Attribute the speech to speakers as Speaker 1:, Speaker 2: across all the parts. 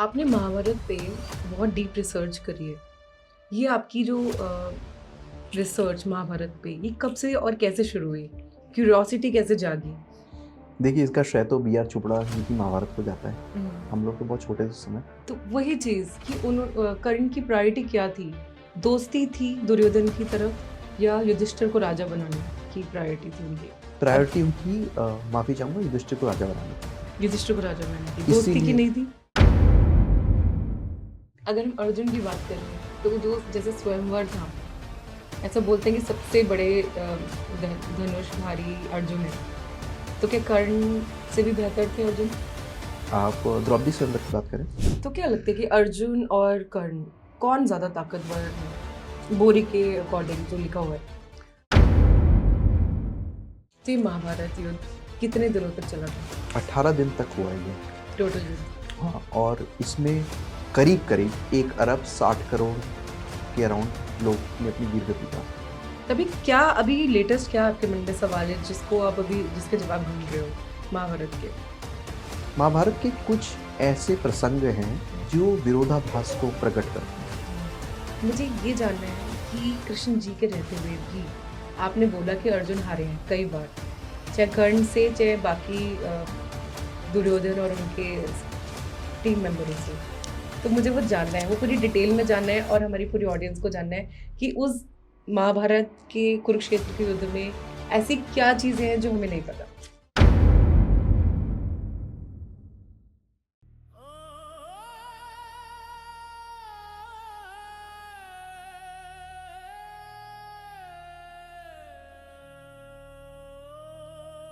Speaker 1: आपने महाभारत पे बहुत डीप रिसर्च करी है। ये आपकी जो रिसर्च महाभारत पे ये कब से और कैसे शुरू हुई? क्यूरियोसिटी कैसे जागी?
Speaker 2: देखिए, इसका श्रेय तो बी आर चोपड़ा जी की महाभारत को जाता है। हम लोग तो बहुत छोटे थे उस समय।
Speaker 1: तो वही चीज़ कि कर्ण की प्रायोरिटी क्या थी? दोस्ती थी दुर्योधन की तरफ या युधिष्ठिर को राजा बनाने की प्रायोरिटी थी उनकी?
Speaker 2: प्रायोरिटी उनकी माफ़ी चाहूँगा, युधिष्ठिर को राजा बनाने की।
Speaker 1: युधिष्ठिर को राजा बनाने की दोस्ती की
Speaker 2: इसीलिए
Speaker 1: नहीं थी? अगर हम अर्जुन की बात करें तो जो जैसे स्वयंवर था, ऐसा बोलते हैं कि सबसे बड़े धनुषधारी अर्जुन है, तो क्या कर्ण से भी बेहतर थे अर्जुन?
Speaker 2: आप द्रौपदी स्वयंवर की बात करें।
Speaker 1: तो क्या लगता है कि अर्जुन और कर्ण कौन ज़्यादा ताकतवर है बोरी के अकॉर्डिंग जो लिखा हुआ है? तो ये महाभारत युद्ध कितने दिनों तक चला था
Speaker 2: 18 दिन तक हुआ ये।
Speaker 1: टोटल युद्ध?
Speaker 2: हाँ, और इसमें करीब करीब 1 अरब 60 करोड़ के अराउंड लोग ने अपनी वीर गति का।
Speaker 1: तभी क्या अभी लेटेस्ट क्या आपके मन में सवाल है जिसको आप अभी जिसके जवाब ढूंढ रहे हो महाभारत के?
Speaker 2: महाभारत के कुछ ऐसे प्रसंग हैं जो विरोधाभास को प्रकट करते हैं।
Speaker 1: मुझे ये जानना है कि कृष्ण जी के रहते हुए भी आपने बोला कि अर्जुन हारे हैं कई बार, चाहे कर्ण से चाहे बाकी दुर्योधन और उनके टीम मेंबरों से। तो मुझे वो जानना है, वो पूरी डिटेल में जानना है और हमारी पूरी ऑडियंस को जानना है कि उस महाभारत के कुरुक्षेत्र के युद्ध में ऐसी क्या चीज़ें हैं जो हमें नहीं पता।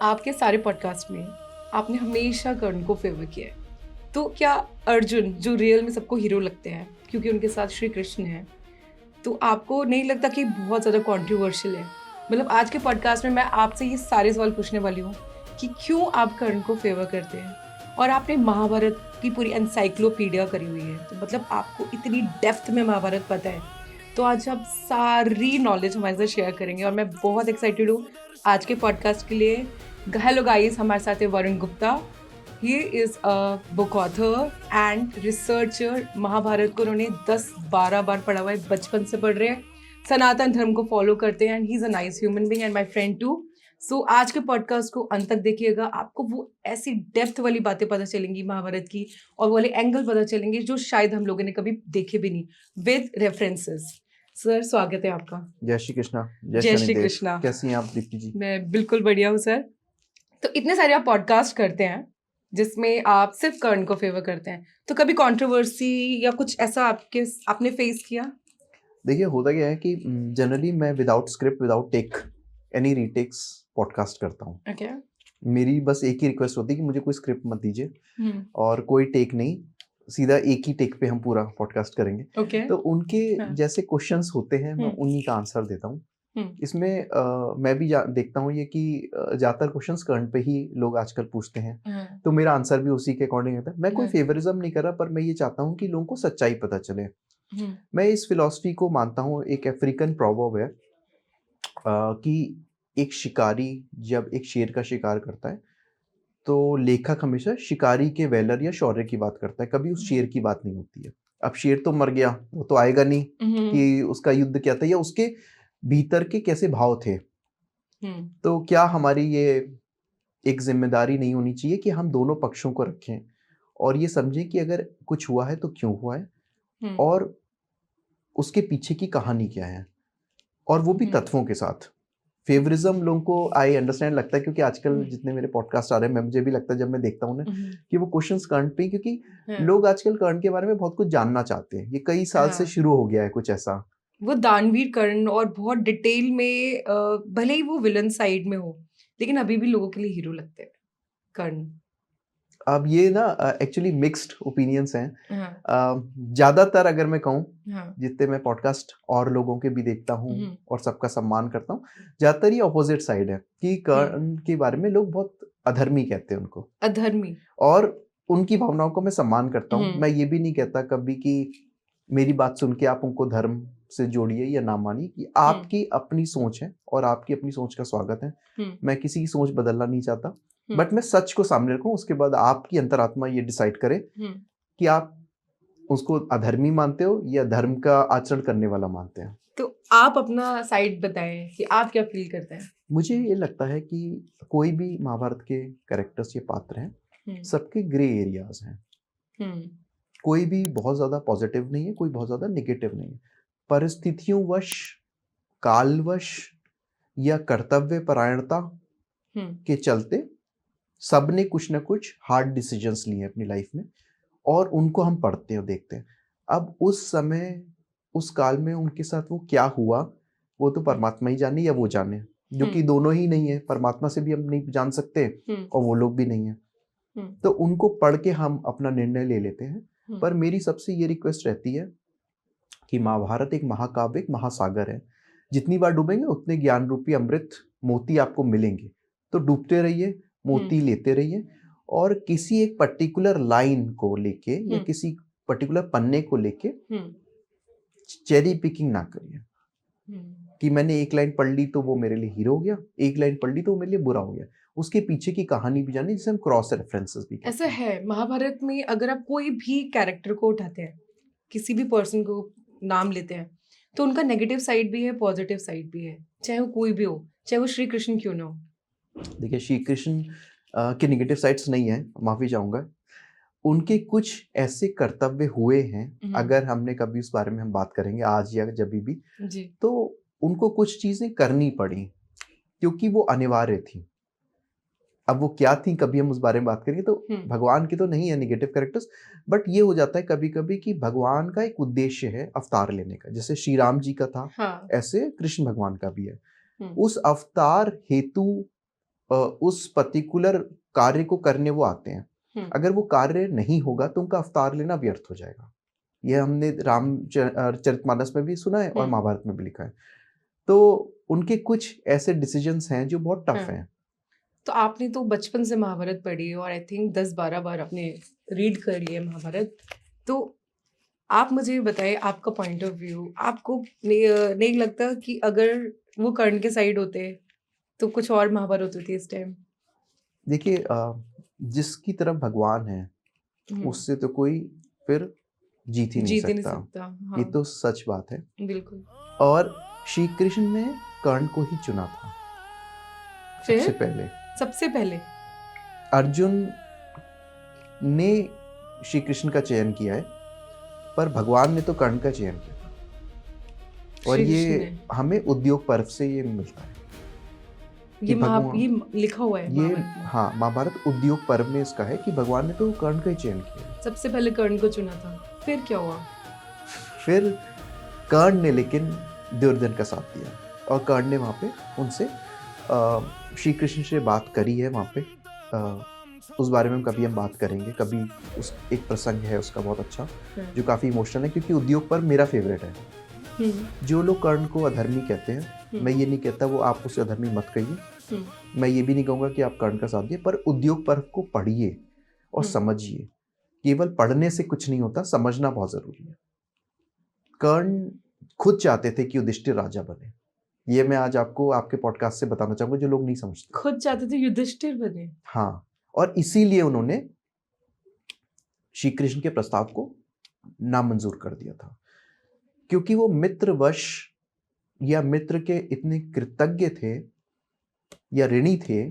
Speaker 1: आपके सारे पॉडकास्ट में आपने हमेशा कर्ण को फेवर किया है, तो क्या अर्जुन जो रियल में सबको हीरो लगते हैं क्योंकि उनके साथ श्री कृष्ण है, तो आपको नहीं लगता कि बहुत ज़्यादा कॉन्ट्रोवर्शियल है? मतलब आज के पॉडकास्ट में मैं आपसे ये सारे सवाल पूछने वाली हूँ कि क्यों आप कर्ण को फेवर करते हैं, और आपने महाभारत की पूरी एनसाइक्लोपीडिया करी हुई है, तो मतलब आपको इतनी डेप्थ में महाभारत पता है, तो आज आप सारी नॉलेज हमारे साथ शेयर करेंगे और मैं बहुत एक्साइटेड हूँ आज के पॉडकास्ट के लिए। हेलो गाइस, हमारे साथ है Varun Gupta. He is a book author and researcher. Mahabharat को उन्होंने 10-12 बार पढ़ा हुआ है, बचपन से पढ़ रहे हैं, सनातन धर्म को फॉलो करते हैं and he is a nice human being and my friend too. So आज के पॉडकास्ट को अंत तक देखिएगा, आपको वो ऐसी डेप्थ वाली बातें पता चलेंगी महाभारत की और वो वाले एंगल पता चलेंगे जो शायद हम लोगों ने कभी देखे भी नहीं, विद रेफरेंसेस। सर, स्वागत है आपका।
Speaker 2: जय श्री कृष्णा।
Speaker 1: जय श्री कृष्णा।
Speaker 2: कैसी हैं आप दीप्ति जी?
Speaker 1: मैं बिल्कुल बढ़िया हूँ सर। तो इतने सारे आप पॉडकास्ट करते हैं जिसमें आप सिर्फ कर्ण को फेवर करते हैं, तो कभी कंट्रोवर्सी या कुछ ऐसा आपने फेस किया?
Speaker 2: देखिए, होता क्या है कि जनरली मैं without script without take any retakes podcast करता हूँ।
Speaker 1: ओके।
Speaker 2: मेरी बस एक ही रिक्वेस्ट होती है कि मुझे कोई स्क्रिप्ट मत दीजिए और कोई टेक नहीं, सीधा एक ही टेक पे हम पूरा पॉडकास्ट करेंगे।
Speaker 1: ओके।
Speaker 2: तो उनके
Speaker 1: हाँ।
Speaker 2: जैसे क्वेश्चंस होते हैं मैं उन्हीं का आंसर देता हूँ। इसमें मैं भी देखता हूँ ये कि ज़्यादातर क्वेश्चंस कर्ण पे ही लोग आजकल पूछते हैं, तो मेरा आंसर भी उसी के अकॉर्डिंग रहता है। मैं कोई फेवरिज्म नहीं कर रहा, पर मैं ये चाहता हूँ कि लोगों को सच्चाई पता चले। मैं इस फिलॉसफी को मानता हूँ, एक अफ्रीकन प्रोवर्ब है कि एक शिकारी जब एक शेर का शिकार करता है तो लेखक हमेशा शिकारी के वैलर या शौर्य की बात करता है, कभी उस शेर की बात नहीं होती है। अब शेर तो मर गया, वो तो आएगा नहीं कि उसका युद्ध क्या था या उसके भीतर के कैसे भाव थे। तो क्या हमारी ये एक जिम्मेदारी नहीं होनी चाहिए कि हम दोनों पक्षों को रखें और ये समझें कि अगर कुछ हुआ है तो क्यों हुआ है और उसके पीछे की कहानी क्या है, और वो भी तत्वों के साथ। फेवरिज्म लोगों को आई अंडरस्टैंड लगता है, क्योंकि आजकल जितने मेरे पॉडकास्ट आ रहे हैं, मैं मुझे भी लगता है जब मैं देखता हूँ ना कि वो क्वेश्चंस कर्ण पे, क्योंकि लोग आजकल कर्ण के बारे में बहुत कुछ जानना चाहते हैं। ये कई साल से शुरू हो गया है कुछ ऐसा।
Speaker 1: वो दानवीर कर्ण और बहुत डिटेल में, भले ही वो विलन साइड में हो, लेकिन अभी भी लोगों के लिए हीरो लगते हैं कर्ण।
Speaker 2: अब ये ना एक्चुअली मिक्स्ड ओपिनियंस हैं। ज़्यादातर अगर मैं कहूँ, जितने मैं पॉडकास्ट और लोगों के भी देखता हूँ और सबका सम्मान करता हूँ, ज़्यादातर ये ऑपोजिट साइड है कि कर्ण के बारे में लोग बहुत अधर्मी कहते हैं उनको।
Speaker 1: अधर्मी।
Speaker 2: और उनकी भावनाओं को मैं सम्मान करता हूँ। मैं ये भी नहीं कहता कभी कि मेरी बात सुन के आप उनको धर्म से जोड़िए या ना मानिए, कि आपकी अपनी सोच है और आपकी अपनी सोच का स्वागत है। मैं किसी की सोच बदलना नहीं चाहता, बट मैं सच को सामने रखूं, उसके बाद आपकी अंतरात्मा ये डिसाइड करे कि आप उसको अधर्मी मानते हो या धर्म का आचरण करने वाला मानते हैं?
Speaker 1: तो आप अपना साइड बताएं कि आप क्या फील करते हैं?
Speaker 2: मुझे ये लगता है कि कोई भी महाभारत के कैरेक्टर्स या पात्र हैं, सबके ग्रे एरियाज हैं। कोई भी बहुत ज़्यादा पॉजिटिव नहीं है, कोई बहुत ज़्यादा नेगेटिव नहीं है। परिस्थितियों वश, कालवश या कर्तव्य परायणता के चलते सबने कुछ ना कुछ हार्ड डिसीजंस लिए अपनी लाइफ में, और उनको हम पढ़ते हैं, देखते हैं। अब उस समय, उस काल में उनके साथ वो क्या हुआ, वो तो परमात्मा ही जाने या वो जाने, जो कि दोनों ही नहीं है। परमात्मा से भी हम नहीं जान सकते और वो लोग भी नहीं है। तो उनको पढ़ के हम अपना निर्णय ले लेते हैं। पर मेरी सबसे ये रिक्वेस्ट रहती है कि महाभारत एक महाकाव्य, एक महासागर है। जितनी बार डूबेंगे उतने ज्ञान रूपी अमृत मोती आपको मिलेंगे। तो डूबते रहिए, मोती लेते रहिए, और किसी एक पर्टिकुलर लाइन को लेके या किसी पर्टिकुलर पन्ने को लेके चेरी पिकिंग ना करिए कि मैंने एक लाइन पढ़ ली तो वो मेरे लिए हीरो हो गया, एक लाइन पढ़ ली तो वो मेरे लिए बुरा हो गया। उसके पीछे की कहानी भी जानी, जिसे हम क्रॉस रेफरेंसेस भी कहते
Speaker 1: हैं। ऐसा है महाभारत में, अगर आप कोई भी कैरेक्टर को उठाते हैं, किसी भी पर्सन को नाम लेते हैं, तो उनका नेगेटिव साइड भी है, पॉजिटिव साइड भी है, चाहे वो कोई भी हो, चाहे वो श्री कृष्ण क्यों ना हो।
Speaker 2: देखिए, श्री कृष्ण के नेगेटिव साइड्स नहीं है, माफी चाहूंगा। उनके कुछ ऐसे कर्तव्य हुए हैं, अगर हमने कभी उस बारे में हम बात करेंगे आज या जब भी
Speaker 1: जी,
Speaker 2: तो उनको कुछ चीजें करनी पड़ी क्योंकि वो अनिवार्य थी। अब वो क्या थी, कभी हम उस बारे में बात करेंगे। तो भगवान के तो नहीं है नेगेटिव कैरेक्टर्स, बट ये हो जाता है कभी कभी कि भगवान का एक उद्देश्य है अवतार लेने का। जैसे श्री राम जी का था,
Speaker 1: हाँ।
Speaker 2: ऐसे कृष्ण भगवान का भी है। उस अवतार हेतु उस पर्टिकुलर कार्य को करने वो आते हैं। अगर वो कार्य नहीं होगा तो उनका अवतार लेना व्यर्थ हो जाएगा। ये हमने रामचरितमानस में भी सुना है और महाभारत में भी लिखा है। तो उनके कुछ ऐसे डिसीजंस हैं जो बहुत टफ हैं।
Speaker 1: तो आपने तो बचपन से महाभारत पढ़ी और आई थिंक 10-12 बार आपने रीड कर लिया महाभारत। तो आप मुझे बताइए आपका पॉइंट ऑफ व्यू। आपको नहीं लगता कि अगर वो कर्ण के साइड होते तो कुछ और महाभारत होती इस टाइम?
Speaker 2: देखिए, जिसकी तरफ भगवान है उससे तो कोई फिर जीत ही नहीं सकता। हाँ। ये तो सच बात है, बिल्कुल। और श्री कृष्ण ने कर्ण को ही चुना था सबसे पहले। अर्जुन ने श्री कृष्ण का चयन किया है, पर भगवान ने तो कर्ण का चयन किया था। और ये हमें उद्योग पर्व से ये मिलता है।
Speaker 1: ये लिखा हुआ है
Speaker 2: ये, हाँ, महाभारत उद्योग पर्व में इसका है कि भगवान ने तो कर्ण का ही चयन किया।
Speaker 1: सबसे पहले कर्ण को चुना था, फिर क्या हुआ? फिर
Speaker 2: कर्ण ने लेकिन दुर्योधन का साथ दिया, और कर्ण ने वहाँ पे उनसे श्री कृष्ण से बात करी है वहाँ पे। उस बारे में कभी हम बात करेंगे। कभी उस एक प्रसंग है उसका बहुत अच्छा, जो काफ़ी इमोशनल है, क्योंकि उद्योग पर्व मेरा फेवरेट है। जो लोग कर्ण को अधर्मी कहते हैं, मैं ये नहीं कहता वो आप उसे अधर्मी मत कहिए, मैं ये भी नहीं कहूँगा कि आप कर्ण का साथ दिए, पर उद्योग पर्व को पढ़िए और समझिए। केवल पढ़ने से कुछ नहीं होता, समझना बहुत जरूरी है। कर्ण खुद चाहते थे कि युधिष्ठिर राजा बने। ये मैं आज आपको आपके पॉडकास्ट से बताना चाहूंगा, जो लोग नहीं समझते।
Speaker 1: खुद चाहते थे युधिष्ठिर बने?
Speaker 2: हाँ, और इसीलिए उन्होंने श्री कृष्ण के प्रस्ताव को नामंजूर कर दिया था, क्योंकि वो मित्रवश या मित्र के इतने कृतज्ञ थे या ऋणी थे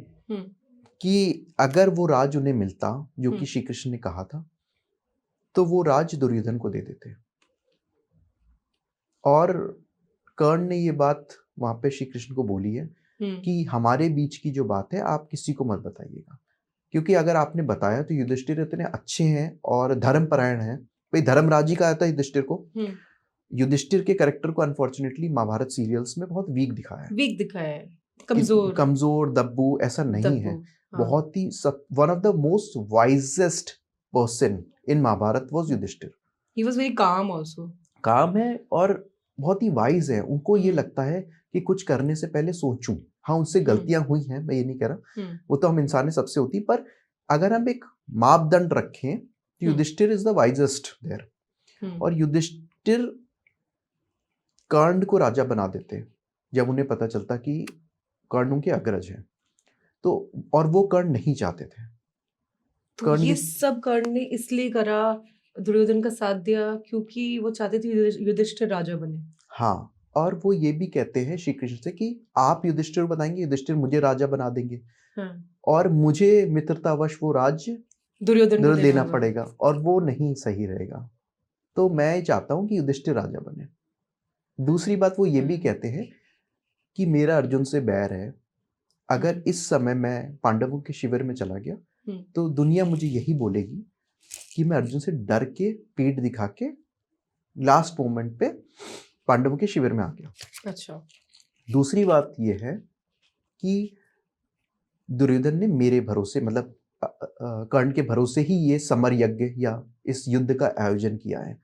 Speaker 2: कि अगर वो राज उन्हें मिलता जो कि श्री कृष्ण ने कहा था, तो वो राज दुर्योधन को दे देते। और कर्ण ने ये बात वहां पे श्री कृष्ण को बोली है कि हमारे बीच की जो बात है आप किसी को मत बताइएगा, क्योंकि अगर आपने बताया तो युधिष्ठिर इतने अच्छे हैं और धर्मपरायण हैं। भाई धर्मराज ही कहा था युधिष्ठिर को। युधिष्ठिर के कैरेक्टर को अनफॉर्चुनेटली महाभारत सीरियल्स में बहुत वीक दिखाया है। कमजोर दब्बू, ऐसा नहीं है। बहुत ही one of the most wisest person in Mahabharata was Yudhishthira.
Speaker 1: He was very calm also.
Speaker 2: काम है और बहुत ही वाइज है। उनको ये लगता है कि कुछ करने से पहले सोचूं। हाँ, उनसे गलतियां हुई हैं, मैं ये नहीं कह रहा, वो तो हम इंसान सबसे होती, पर अगर हम एक मापदंड रखें तो Yudhishthir is the wisest there. और युधिष्ठिर कर्ण को राजा बना देते जब उन्हें पता चलता कि कर्ण उनके अग्रज है, तो और वो कर्ण नहीं चाहते थे।
Speaker 1: तो ये सब कर्ण ने इसलिए करा दुर्योधन का साथ दिया क्योंकि वो चाहते थे युधिष्ठिर राजा बने।
Speaker 2: हाँ, और वो ये भी कहते हैं श्री कृष्ण से कि आप युधिष्ठिर को बताएंगे, युधिष्ठिर मुझे राजा बना देंगे
Speaker 1: हाँ,
Speaker 2: और मुझे मित्रतावश वो राज्य
Speaker 1: दुर्योधन को
Speaker 2: देना
Speaker 1: होगा।
Speaker 2: पड़ेगा और वो नहीं सही रहेगा। तो मैं चाहता हूँ कि युधिष्ठिर राजा बने। दूसरी बात वो ये भी कहते हैं कि मेरा अर्जुन से बैर है, अगर इस समय मैं पांडवों के शिविर में चला गया तो दुनिया मुझे यही बोलेगी कि मैं अर्जुन से डर के पीठ दिखा के लास्ट मोमेंट पे पांडवों के शिविर में आ गया।
Speaker 1: अच्छा।
Speaker 2: दूसरी बात ये है कि दुर्योधन ने मेरे भरोसे मतलब कर्ण के भरोसे ही ये समर यज्ञ या इस युद्ध का आयोजन किया है।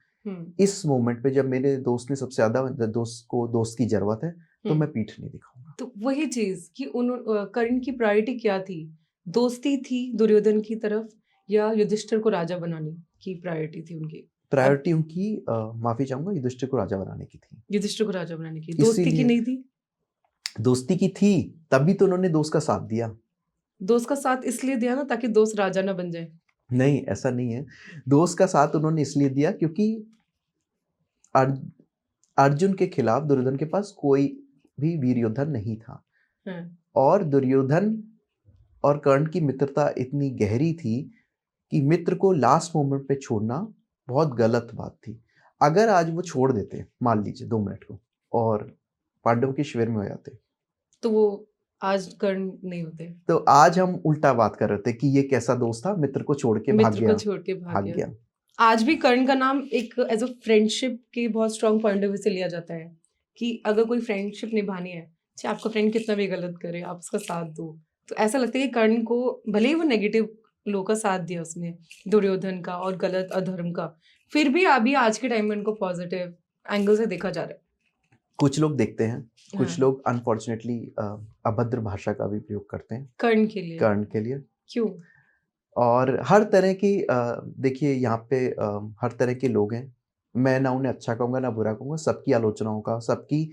Speaker 2: इस मोमेंट पे जब मेरे दोस्त ने सबसे ज्यादा दोस्त की जरूरत है तो मैं पीठ नहीं दिखाऊंगा।
Speaker 1: तो वही चीज कि कर्ण की प्रायोरिटी क्या थी? दोस्ती थी दुर्योधन की तरफ या युधिष्ठिर को राजा बनाने की प्रायोरिटी थी उनकी?
Speaker 2: प्रायोरिटी उनकी माफी चाहूंगा, युधिष्ठिर को राजा बनाने की थी।
Speaker 1: युधिष्ठिर को राजा बनाने की, दोस्ती की नहीं थी?
Speaker 2: दोस्ती की थी, तभी तो उन्होंने दोस्त का साथ दिया।
Speaker 1: दोस्त का साथ इसलिए दिया ना ताकि दोस्त राजा ना बन जाए।
Speaker 2: नहीं, ऐसा नहीं है। दोस्त का साथ उन्होंने इसलिए दिया क्योंकि अर्जुन के खिलाफ दुर्योधन के पास कोई भी वीर योद्धा नहीं था। और दुर्योधन और कर्ण की मित्रता इतनी गहरी थी कि मित्र को लास्ट मोमेंट पे छोड़ना बहुत गलत बात थी। अगर आज वो छोड़ देते, मान लीजिए 2 मिनट को, और पांडव के शिविर में हो जाते,
Speaker 1: तो वो आज कर्ण नहीं होते।
Speaker 2: तो आज हम उल्टा बात कर रहे थे कि ये कैसा दोस्त था, मित्र को छोड़ के भाग गया।
Speaker 1: आज भी कर्ण का नाम एक एज अ फ्रेंडशिप के बहुत स्ट्रॉन्ग पॉइंट ऑफ व्यू से लिया जाता है कि अगर कोई फ्रेंडशिप निभानी है, चाहे आपका फ्रेंड कितना भी गलत करे, आप उसका साथ दो। तो ऐसा लगता है कि कर्ण को भले ही वो नेगेटिव लोग का साथ दिया उसने, दुर्योधन का और गलत अधर्म का, फिर भी अभी आज के टाइम में उनको पॉजिटिव एंगल से देखा जा रहा है।
Speaker 2: कुछ लोग देखते हैं, कुछ लोग अनफॉर्चुनेटली अभद्र भाषा का भी प्रयोग करते हैं
Speaker 1: कर्ण के लिए। क्यों?
Speaker 2: और हर तरह की देखिए यहाँ पे हर तरह के लोग हैं। मैं ना उन्हें अच्छा कहूँगा ना बुरा कहूँगा, सबकी आलोचनाओं का, सबकी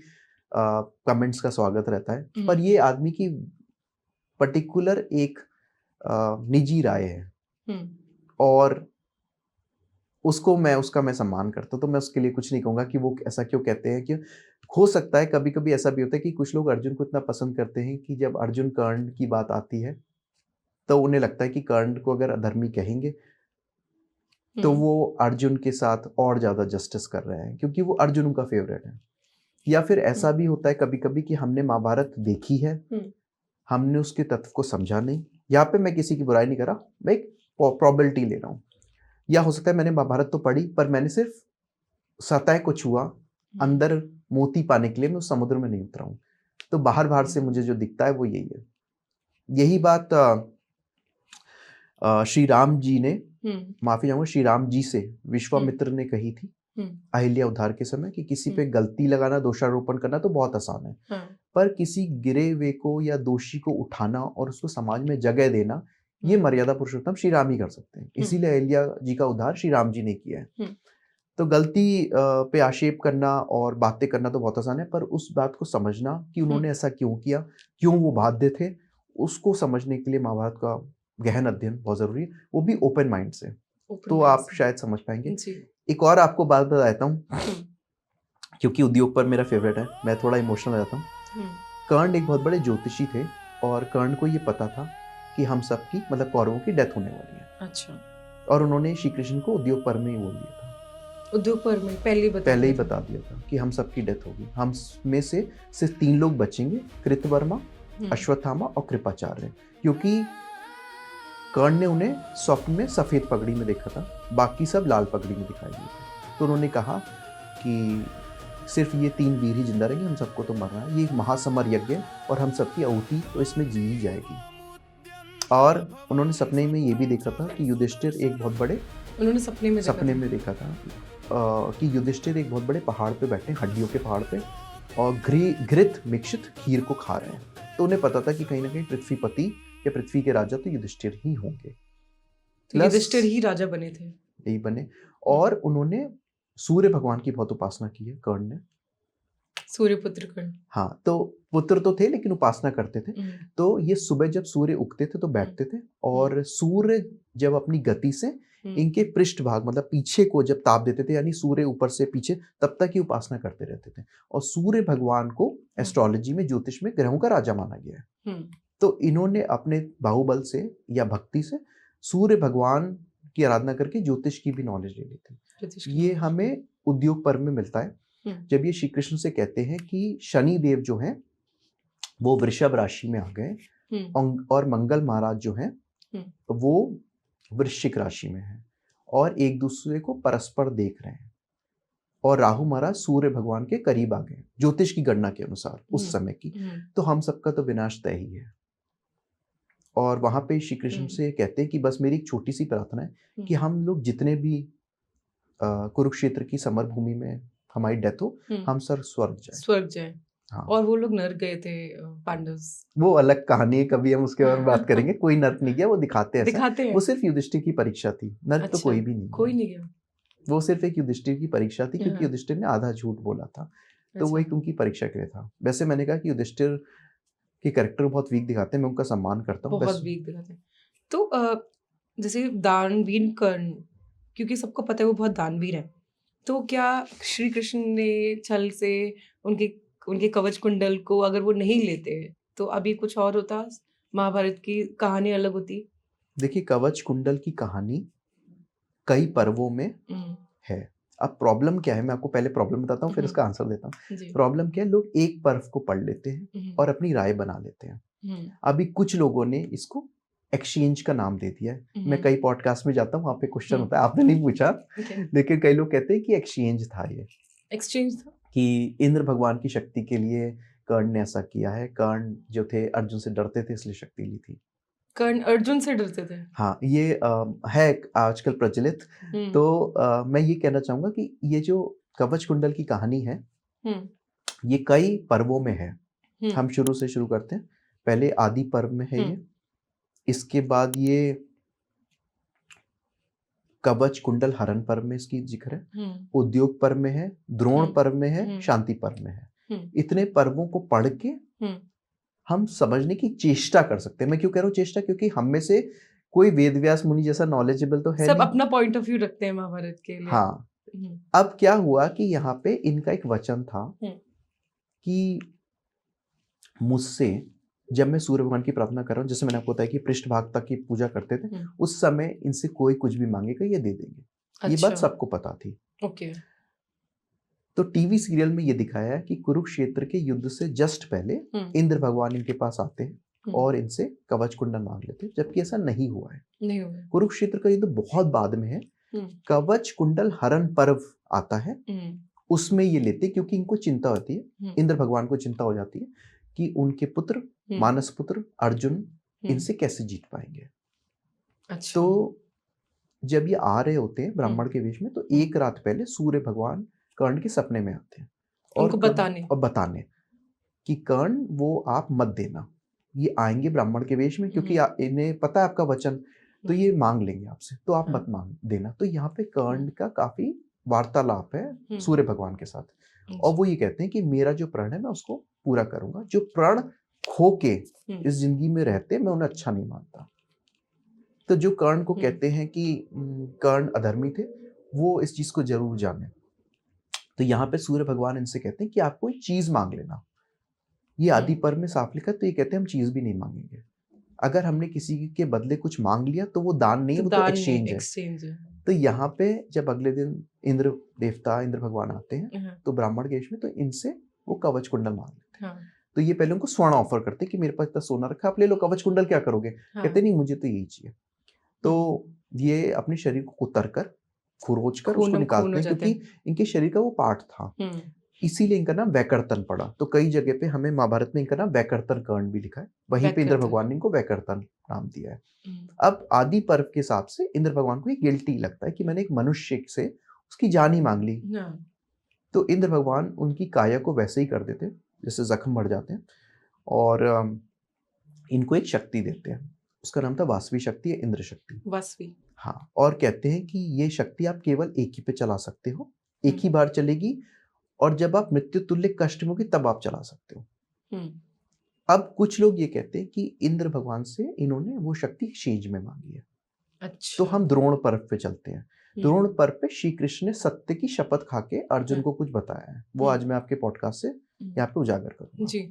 Speaker 2: कमेंट्स का स्वागत रहता है। पर ये आदमी की पर्टिकुलर एक निजी राय है और उसको उसका मैं सम्मान करता हूँ, तो मैं उसके लिए कुछ नहीं कहूँगा कि वो ऐसा क्यों कहते हैं। कि हो सकता है कभी कभी ऐसा भी होता है कि कुछ लोग अर्जुन को इतना पसंद करते हैं कि जब अर्जुन कर्ण की बात आती है तो उन्हें लगता है कि कर्ण को अगर अधर्मी कहेंगे तो वो अर्जुन के साथ और ज्यादा जस्टिस कर रहे हैं क्योंकि वो अर्जुन उनका फेवरेट है। या फिर ऐसा भी होता है कभी कभी कि हमने महाभारत देखी है, हमने उसके तत्व को समझा नहीं। यहाँ पे मैं किसी की बुराई नहीं कर रहा, मैं एक प्रोबेबिलिटी ले रहा हूँ। या हो सकता है मैंने महाभारत तो पढ़ी पर मैंने सिर्फ सतह को छुआ, अंदर मोती पाने के लिए मैं उस समुद्र में नहीं उतरा हूँ। तो बाहर से मुझे जो दिखता है वो यही है। यही बात श्री राम जी ने, माफी चाहूंगा, श्री राम जी से विश्वामित्र ने कही थी अहिल्या उद्धार के समय कि किसी पे गलती लगाना, दोषारोपण करना तो बहुत आसान है, पर किसी गिरे हुए को या दोषी को उठाना और उसको समाज में जगह देना, ये मर्यादा पुरुषोत्तम श्री राम ही कर सकते हैं। इसीलिए अहिल्या जी का उद्धार श्री राम जी ने किया है। तो गलती पे आक्षेप करना और बातें करना तो बहुत आसान है, पर उस बात को समझना कि उन्होंने ऐसा क्यों किया, क्यों वो बाध्य थे, उसको समझने के लिए महाभारत का गहन अध्ययन बहुत जरूरी है, वो भी ओपन माइंड से। तो आप शायद समझ पाएंगे। एक और आपको बात बताता हूँ क्योंकि उद्योग पर मेरा फेवरेट है, मैं थोड़ा इमोशनल हो जाता हूँ। कर्ण एक बहुत बड़े ज्योतिषी थे और कर्ण को ये पता था कि हम सबकी मतलब कौरवों की डेथ होने वाली है।
Speaker 1: अच्छा।
Speaker 2: और उन्होंने श्री कृष्ण को उद्योग पर्व में ही बोल दिया था।
Speaker 1: उद्योग पर्व में पहले ही
Speaker 2: बता दिया था कि हम सबकी डेथ होगी, हम में से सिर्फ 3 लोग बचेंगे, कृतवर्मा, अश्वत्थामा और कृपाचार्य। क्योंकि कर्ण ने उन्हें स्वप्न में सफेद पगड़ी में देखा था, बाकी सब लाल पगड़ी में दिखाई दिए थे। तो उन्होंने कहा कि सिर्फ ये 3 वीर ही जिंदा रहेंगे, हम सबको तो मरना है, ये महासमर यज्ञ है और हम सबकी आहुति तो इसमें जी ही जाएगी। और उन्होंने सपने में ये भी देखा था कि युधिष्ठिर एक बहुत बड़े, उन्होंने सपने में देखा था कि युधिष्ठिर एक बहुत बड़े पहाड़ पे बैठे, हड्डियों के पहाड़ पे, और घृत मिश्रित खीर को खा रहे हैं। तो उन्हें पता था कि कहीं ना कहीं पृथ्वीपति या पृथ्वी के राजा तो युधिष्ठिर ही होंगे।
Speaker 1: तो युधिष्ठिर ही राजा बने थे,
Speaker 2: यही बने। और उन्होंने सूर्य भगवान की बहुत उपासना की है कर्ण ने।
Speaker 1: सूर्य पुत्र कर्ण।
Speaker 2: हाँ, तो पुत्र तो थे लेकिन उपासना करते थे। तो ये सुबह जब सूर्य उगते थे तो बैठते थे और सूर्य जब अपनी गति से इनके पृष्ठभाग मतलब पीछे को जब ताप देते थे, यानी सूर्य ऊपर से पीछे, तब तक ही उपासना करते रहते थे। और सूर्य भगवान को एस्ट्रोलॉजी में, ज्योतिष में ग्रहों का राजा माना गया है। तो इन्होंने अपने बाहुबल से या भक्ति से सूर्य भगवान की आराधना करके ज्योतिष की भी नॉलेज ले ली थी। ये हमें उद्योग पर्व में मिलता है, जब ये श्री कृष्ण से कहते हैं कि शनि देव जो हैं वो वृषभ राशि में आ गए और मंगल महाराज जो हैं वो वृश्चिक राशि में हैं और एक दूसरे को परस्पर देख रहे हैं, और राहु महाराज सूर्य भगवान के करीब आ गए ज्योतिष की गणना के अनुसार उस समय की। तो हम सबका तो विनाश तय ही है। और वहां पे श्री कृष्ण से कहते हैं कि बस मेरी एक छोटी सी प्रार्थना है कि हम लोग जितने भी कुरुक्षेत्र की समर भूमि में हमारी डेथ हो, हम सर स्वर्ग जाए। हाँ।
Speaker 1: और वो लोग नर्क गए थे पांडव,
Speaker 2: वो अलग कहानी है, कभी हम उसके बारे में बात करेंगे। कोई नर्क नहीं गया, वो दिखाते हैं। वो सिर्फ युधिष्ठिर की परीक्षा थी, नर्क तो कोई भी नहीं,
Speaker 1: कोई नहीं गया।
Speaker 2: वो सिर्फ एक युधिष्ठिर की परीक्षा थी, क्योंकि युधिष्ठिर ने आधा झूठ बोला था, तो वो एक उनकी परीक्षा के लिए था। वैसे मैंने कहा कि युधिष्ठिर के कैरेक्टर बहुत वीक दिखाते हैं, मैं उनका सम्मान करता हूँ,
Speaker 1: बहुत वीक दिखाते हैं। तो जैसे दानवीर कर्ण, क्योंकि सबको पता है वो बहुत दानवीर है, तो क्या श्री कृष्ण ने छल से उनके कवच कुंडल को अगर वो नहीं लेते तो अभी कुछ और होता, महाभारत की कहानी अलग होती?
Speaker 2: देखिए, कवच कुंडल की कहानी कई पर्वों में है। अब प्रॉब्लम क्या है, मैं आपको पहले प्रॉब्लम बताता हूँ, फिर इसका आंसर देता हूँ। प्रॉब्लम क्या है, लोग एक पर्व को पढ़ लेते हैं और अपनी राय बना लेते हैं। अभी कुछ लोगों ने इसको एक्सचेंज का नाम दे दिया है। मैं कई पॉडकास्ट में जाता हूँ, वहाँ पे क्वेश्चन होता है, आपने नहीं पूछा, लेकिन कई लोग कहते हैं कि एक्सचेंज था, ये
Speaker 1: एक्सचेंज था
Speaker 2: कि इंद्र भगवान की शक्ति के लिए कर्ण ने ऐसा किया है। कर्ण जो थे अर्जुन से डरते थे, इसलिए शक्ति ली थी।
Speaker 1: कर्ण अर्जुन से डरते थे?
Speaker 2: हाँ, ये है आजकल प्रचलित। तो मैं ये कहना चाहूंगा कि ये जो कवच कुंडल की कहानी है, ये कई पर्वों में है। हम शुरू से शुरू करते हैं। पहले आदि पर्व में है ये, इसके बाद ये कवच कुंडल हरण पर्व में इसकी जिक्र है, उद्योग पर्व में है, द्रोण पर्व में है, शांति पर्व में है। इतने पर्वों को पढ़ के हम समझने की चेष्टा कर सकते हैं। मैं क्यों कह रहा हूँ चेष्टा, क्योंकि हम में से कोई वेद व्यास मुनि जैसा नॉलेजेबल तो है
Speaker 1: सब
Speaker 2: नहीं।
Speaker 1: अपना पॉइंट ऑफ व्यू रखते हैं महाभारत के लिए।
Speaker 2: हाँ। अब क्या हुआ कि यहाँ पे इनका एक वचन था कि मुझसे, जब मैं सूर्य भगवान की प्रार्थना कर रहा हूँ, जैसे मैंने आपको बताया कि पृष्ठभाग तक की पूजा करते थे, उस समय इनसे कोई कुछ भी मांगेगा ये दे देंगे। ये बात सबको पता थी।
Speaker 1: ओके।
Speaker 2: तो टीवी सीरियल में ये दिखाया है कि कुरुक्षेत्र के युद्ध से जस्ट पहले इंद्र भगवान इनके पास आते हैं और इनसे कवच कुंडल मांग लेते हैं, जबकि ऐसा नहीं हुआ है। कुरुक्षेत्र का युद्ध बहुत बाद में है। कवच कुंडल हरण पर्व आता है, उसमें ये लेते, क्योंकि इनको चिंता होती है, इंद्र भगवान को चिंता हो जाती है कि उनके पुत्र मानस पुत्र अर्जुन इनसे कैसे जीत पाएंगे।
Speaker 1: अच्छा।
Speaker 2: तो जब ये आ रहे होते हैं ब्राह्मण के वेश में, तो एक रात पहले सूर्य भगवान कर्ण के सपने में आते हैं और बताने कि कर्ण वो आप मत देना, ये आएंगे ब्राह्मण के वेश में, क्योंकि इन्हें पता है आपका वचन, तो ये मांग लेंगे आपसे, तो आप मत मांग देना। तो यहाँ पे कर्ण का काफी वार्तालाप है सूर्य भगवान के साथ, और वो ये कहते हैं कि मेरा जो प्रण है मैं उसको पूरा करूंगा। जो प्रण खो के इस जिंदगी में रहते, मैं उन्हें अच्छा नहीं मानता। तो जो कर्ण को कहते हैं कि कर्ण अधर्मी थे, वो इस चीज को जरूर जाने। तो यहाँ पे सूर्य भगवान इनसे कहते हैं कि आप कोई चीज मांग लेना। ये आदि पर्व में साफ लिखा, तो ये कहते हैं हम चीज भी नहीं मांगेंगे। अगर हमने किसी के बदले कुछ मांग लिया तो वो दान नहीं, वो तो एक्सचेंज है। तो यहाँ पे जब अगले दिन इंद्र भगवान आते हैं तो ब्राह्मण के वेश में, तो इनसे वो कवच कुंडल मांग लेते हैं। तो ये पहले उनको स्वर्ण ऑफर करते हैं कि मेरे पास इतना सोना रखा, आप ले लो, कवच कुंडल क्या करोगे? कहते नहीं, मुझे तो यही चाहिए। तो ये अपने शरीर को कुतर कर, खुरोच कर उसको निकालते हैं, क्योंकि इनके शरीर का वो पार्ट था, इसीलिए इनका नाम वैकर्तन पड़ा। तो कई जगह पे हमें महाभारत में इनका नाम वैकर्तन कर्ण भी लिखा है, वहीं पे इंद्र भगवान ने इनको वैकर्तन नाम दिया है। अब आदि पर्व के हिसाब से इंद्र भगवान को ये गिल्टी लगता है कि मैंने एक मनुष्य से उसकी जान ही मांग ली। तो इंद्र भगवान उनकी काया को वैसे ही कर देते, जैसे जख्म बढ़ जाते हैं, और इनको एक शक्ति देते हैं। उसका नाम था वासवी शक्ति या इंद्र शक्ति।
Speaker 1: वासवी,
Speaker 2: हाँ। और कहते हैं कि ये शक्ति आप केवल एक ही पे चला सकते हो, एक ही बार चलेगी, और जब आप मृत्यु तुल्य कष्ट में होगी तब आप चला सकते हो। अब कुछ लोग ये कहते हैं कि इंद्र भगवान से इन्होंने वो शक्ति एक्सचेंज में मांगी है।
Speaker 1: अच्छा।
Speaker 2: तो हम द्रोण पर्व पे चलते हैं। द्रोण पर्व पे श्री कृष्ण ने सत्य की शपथ खा के अर्जुन को कुछ बताया है, वो आज मैं आपके पॉडकास्ट से यहाँ पे उजागर करूंगा
Speaker 1: जी।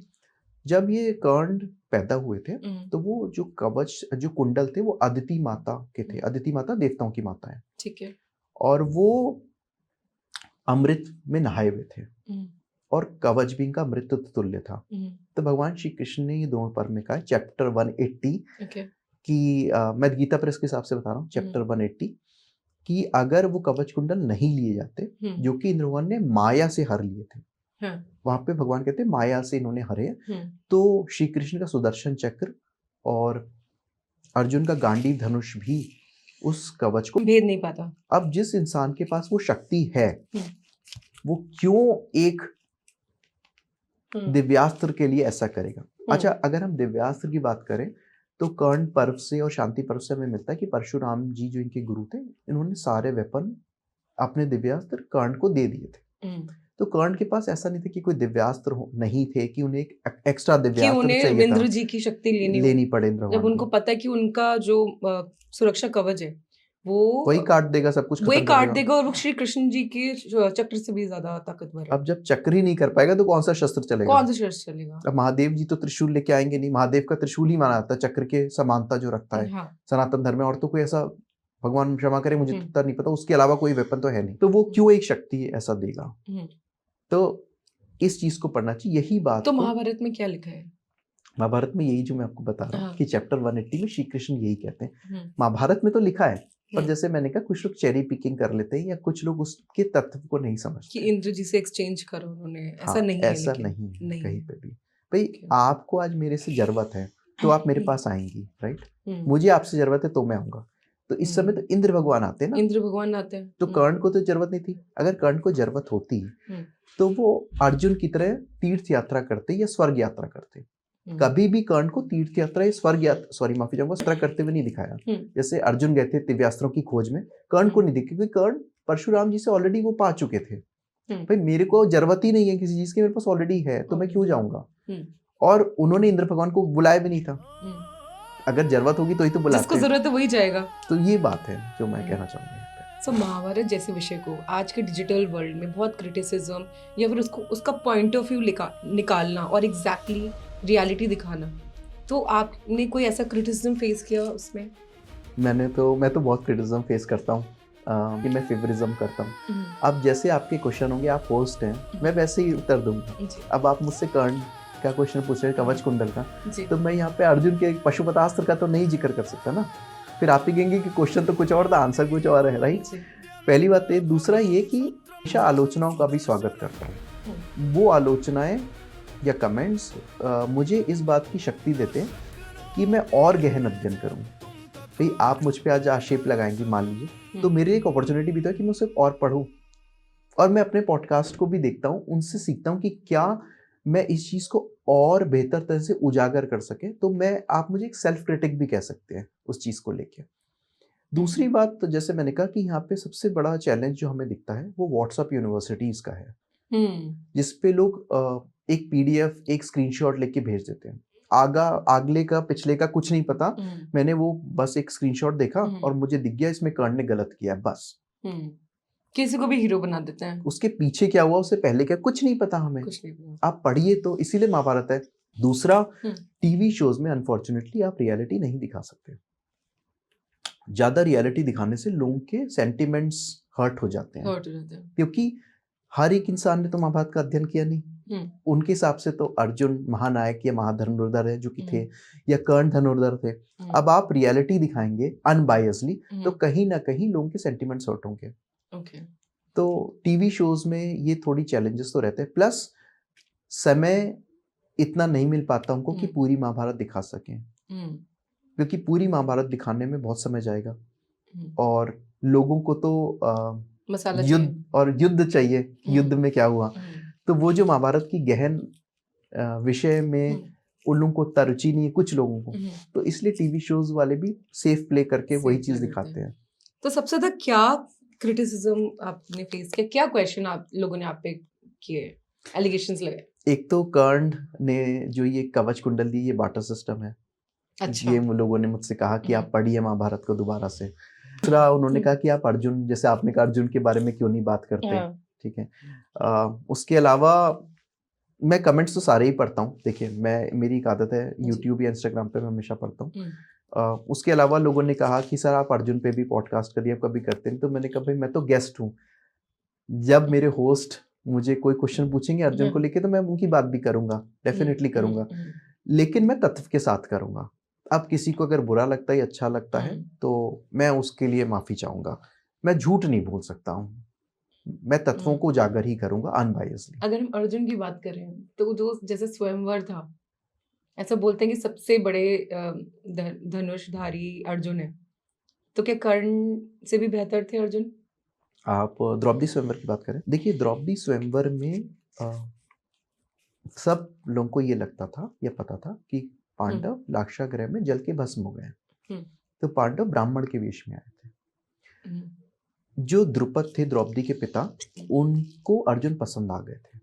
Speaker 2: जब ये कर्ण पैदा हुए थे तो वो जो कवच जो कुंडल थे वो अदिति माता के थे। अदिति माता देवताओं की माता है,
Speaker 1: ठीक है।
Speaker 2: और वो अमृत में नहाए हुए थे और कवच भी इनका अमृत तुल्य था। तो भगवान श्री कृष्ण ने ये द्रोण पर्व में कहा चैप्टर 180 कि मैं गीता प्रेस के हिसाब से बता रहा हूँ, चैप्टर 180 कि अगर वो कवच कुंडल नहीं लिए जाते जो कि इंद्र भगवान ने माया से हर लिए थे, वहां पे भगवान कहते हैं माया से इन्होंने हरे, तो श्री कृष्ण का सुदर्शन चक्र और अर्जुन का गांडीव धनुष भी उस कवच को
Speaker 1: भेद नहीं पाता।
Speaker 2: अब जिस इंसान के पास वो शक्ति है वो क्यों एक दिव्यास्त्र के लिए ऐसा करेगा। अच्छा, अगर हम दिव्यास्त्र की बात करें तो कर्ण पर्व से और शांति पर्व से हमें मिलता है कि परशुराम जी जो इनके गुरु थे, इन्होंने सारे वेपन अपने दिव्यास्त्र कर्ण को दे दिए थे। तो कर्ण के पास ऐसा नहीं था कि कोई दिव्यास्त्र नहीं थे कि उन्हें एक एक्स्ट्रा दिव्यास्त्र चाहिए था,
Speaker 1: इंद्र जी की शक्ति लेनी
Speaker 2: पड़े इंद्र
Speaker 1: जब उनको पता है कि उनका जो सुरक्षा कवच है वो
Speaker 2: वही काट देगा, सब कुछ
Speaker 1: वही काट देगा, और वो श्री कृष्ण जी के चक्र से भी ज्यादा ताकतवर है।
Speaker 2: अब जब चक्र ही नहीं कर पाएगा तो कौन सा शस्त्र चलेगा?
Speaker 1: कौन सा शस्त्र चलेगा?
Speaker 2: अब महादेव जी तो त्रिशूल लेके आएंगे नहीं, महादेव का त्रिशूल ही माना जाता है चक्र के समानता जो रखता है। हाँ। सनातन धर्म में, और तो कोई ऐसा, भगवान क्षमा करे मुझे तो नहीं पता, उसके अलावा कोई वेपन तो है नहीं, तो वो क्यों एक शक्ति ऐसा देगा? तो इस चीज को पढ़ना चाहिए। यही बात
Speaker 1: तो महाभारत में क्या लिखा है?
Speaker 2: महाभारत में यही जो मैं आपको बता रहा हूँ कि चैप्टर 180 में श्री कृष्ण यही कहते हैं। महाभारत में तो लिखा है, पर जैसे मैंने कहा कुछ लोग चेरी पिकिंग कर लेते हैं या कुछ लोग उसके तत्व को नहीं समझते
Speaker 1: कि इंद्र जी से एक्सचेंज करो उन्होंने, ऐसा नहीं है।
Speaker 2: ऐसा नहीं है कहीं पे भी। भाई आपको आज मेरे से जरूरत है तो आप मेरे पास आएंगी, राइट? मुझे आपसे जरूरत है तो मैं आऊंगा। तो इस समय तो इंद्र भगवान आते हैं ना,
Speaker 1: इंद्र भगवान आते हैं।
Speaker 2: तो कर्ण को तो जरूरत नहीं थी। अगर कर्ण को जरूरत होती तो वो अर्जुन की तरह तीर्थ यात्रा करते या स्वर्ग यात्रा करते। कभी भी कर्ण को तीर्थ यात्रा या स्वर्ग यात्रा करते हुए नहीं दिखाया। जैसे अर्जुन गए थे दिव्यास्त्रों की खोज में, कर्ण को नहीं दिखे, क्योंकि कर्ण परशुराम जी से ऑलरेडी वो पा चुके थे। भाई मेरे को जरूरत ही नहीं है किसी चीज की, मेरे पास ऑलरेडी है, तो मैं क्यों जाऊंगा? और उन्होंने इंद्र भगवान को बुलाया भी नहीं था। अगर जरूरत होगी तो ही तो बुलाते हैं,
Speaker 1: जिसको जरूरत है वही जाएगा।
Speaker 2: तो ये बात है जो मैं कहना चाहूंगा।
Speaker 1: सो महाभारत जैसे विषय को आज के डिजिटल वर्ल्ड में बहुत क्रिटिसिज्म या फिर उसका पॉइंट ऑफ व्यू निकालना और एग्जैक्टली रियलिटी दिखाना, तो आपने कोई ऐसा क्रिटिसिज्म फेस किया उसमें?
Speaker 2: मैं तो बहुत क्रिटिसिज्म फेस करता हूँ कि मैं फेवरिज्म करता हूँ। अब जैसे आपके क्वेश्चन होंगे, आप होस्ट हैं, मैं वैसे ही उत्तर दूंगा। अब आप मुझसे कर्ण का क्वेश्चन पूछ रहे हैं, कवच कुंडल का, तो मैं यहाँ पे अर्जुन के पशुपतास्त्र का तो नहीं जिक्र कर सकता ना, फिर आप ही कहेंगे कि क्वेश्चन तो कुछ और था, आंसर कुछ और है, राइट? पहली बात है। दूसरा ये कि हमेशा आलोचनाओं का भी स्वागत करता हूँ। वो आलोचनाएं या कमेंट्स मुझे इस बात की शक्ति देते हैं कि मैं और गहन अध्ययन करूँ। भाई आप मुझ पे आज आक्षेप लगाएंगे मान लीजिए, तो मेरे एक अपॉर्चुनिटी भी तो है कि मैं उसे और पढूं, और मैं अपने पॉडकास्ट को भी देखता हूँ, उनसे सीखता हूँ कि क्या मैं इस चीज को और बेहतर तरह से उजागर कर सके। तो मैं, आप मुझे एक सेल्फ क्रिटिक भी कह सकते हैं उस चीज को लेके। दूसरी बात, तो जैसे मैंने कहा कि यहाँ पे सबसे बड़ा चैलेंज जो हमें दिखता है वो व्हाट्सएप यूनिवर्सिटीज का है, जिसपे लोग एक पीडीएफ, एक स्क्रीनशॉट लेके भेज देते हैं। आगले का पिछले का कुछ नहीं पता, मैंने वो बस एक स्क्रीनशॉट देखा और मुझे दिख गया इसमें कर्ण ने गलत किया, बस।
Speaker 1: किसी को भी हीरो बना देते हैं।
Speaker 2: उसके पीछे क्या हुआ, उससे पहले क्या, कुछ नहीं पता हमें,
Speaker 1: कुछ नहीं पता।
Speaker 2: आप पढ़िए तो, इसीलिए महाभारत है। दूसरा, टीवी शोज में अनफॉर्चुनेटली आप रियलिटी नहीं दिखा सकते। ज्यादा रियलिटी दिखाने से लोगों के सेंटिमेंट्स हर्ट हो जाते हैं, क्योंकि हर एक इंसान ने तो महाभारत का अध्ययन किया नहीं। उनके हिसाब से तो अर्जुन महानायक या महाधनुर्धर है जो कि थे, या कर्ण धनुर्धर थे। अब आप रियलिटी दिखाएंगे अनबायसली तो कहीं ना कहीं लोगों के सेंटिमेंट्स हर्ट होंगे। तो टीवी शोज में ये थोड़ी चैलेंजेस तो रहते हैं, प्लस समय इतना नहीं मिल पाता उनको कि पूरी महाभारत दिखा सकें, क्योंकि पूरी महाभारत दिखाने में बहुत समय जाएगा और लोगों को तो युद्ध चाहिए, युद्ध में क्या हुआ। तो वो जो महाभारत की गहन विषय में उन लोगों को उतना रुचि नहीं है, कुछ लोगों को, तो इसलिए टीवी शोज वाले भी सेफ प्ले करके वही चीज दिखाते हैं।
Speaker 1: तो सबसे ज्यादा क्या क्रिटिसिज्म आपने फेस किया, क्या क्वेश्चन आप लोगों ने आप पे किए, एलिगेशंस लगाए?
Speaker 2: एक तो कर्ण ने जो ये कवच कुंडल दी, ये बाटर सिस्टम है,
Speaker 1: अच्छा।
Speaker 2: ये लोगों ने मुझसे कहा कि आप
Speaker 1: हम्म,
Speaker 2: पढ़िए महाभारत को दोबारा से। दूसरा उन्होंने कहा कि आप अर्जुन, जैसे आपने कहा अर्जुन के बारे में क्यों नहीं बात करते।
Speaker 1: हाँ,
Speaker 2: ठीक है। उसके अलावा मैं कमेंट्स तो सारे ही पढ़ता हूँ। देखिए मेरी एक आदत है,
Speaker 1: जी।
Speaker 2: यूट्यूब या इंस्टाग्राम पे मैं हमेशा पढ़ता हूँ।
Speaker 1: हम्म,
Speaker 2: उसके अलावा लोगों ने कहा कि सर आप अर्जुन पे भी पॉडकास्ट करिए, आप कभी करते हैं? तो मैंने कहा भाई मैं तो गेस्ट हूँ, जब मेरे होस्ट मुझे कोई क्वेश्चन पूछेंगे अर्जुन को
Speaker 1: हाँ,
Speaker 2: लेके तो मैं उनकी बात भी करूंगा, डेफिनेटली करूंगा, लेकिन मैं तत्व के साथ करूंगा। अब किसी को अगर बुरा लगता है या अच्छा लगता है तो मैं उसके लिए माफी चाहूंगा। मैं झूठ नहीं बोल सकता हूँ, मैं तत्वों को उजागर ही करूंगा अनबायसली।
Speaker 1: अगर हम अर्जुन की बात करें तो जो जैसे स्वयंवर था, ऐसा बोलते हैं कि सबसे बड़े धनुषधारी अर्जुन है, तो क्या कर्ण से भी बेहतर थे अर्जुन?
Speaker 2: आप द्रौपदी स्वयंवर की बात करें, देखिए द्रौपदी स्वयंवर में अ, सब लोगों को ये लगता था या पता था कि पांडव लाक्षागृह में जल के भस्म हो गए हैं। तो पांडव ब्राह्मण के वेश में आए थे। जो द्रुपद थे द्रौपदी के पिता, उनको अर्जुन पसंद आ गए थे।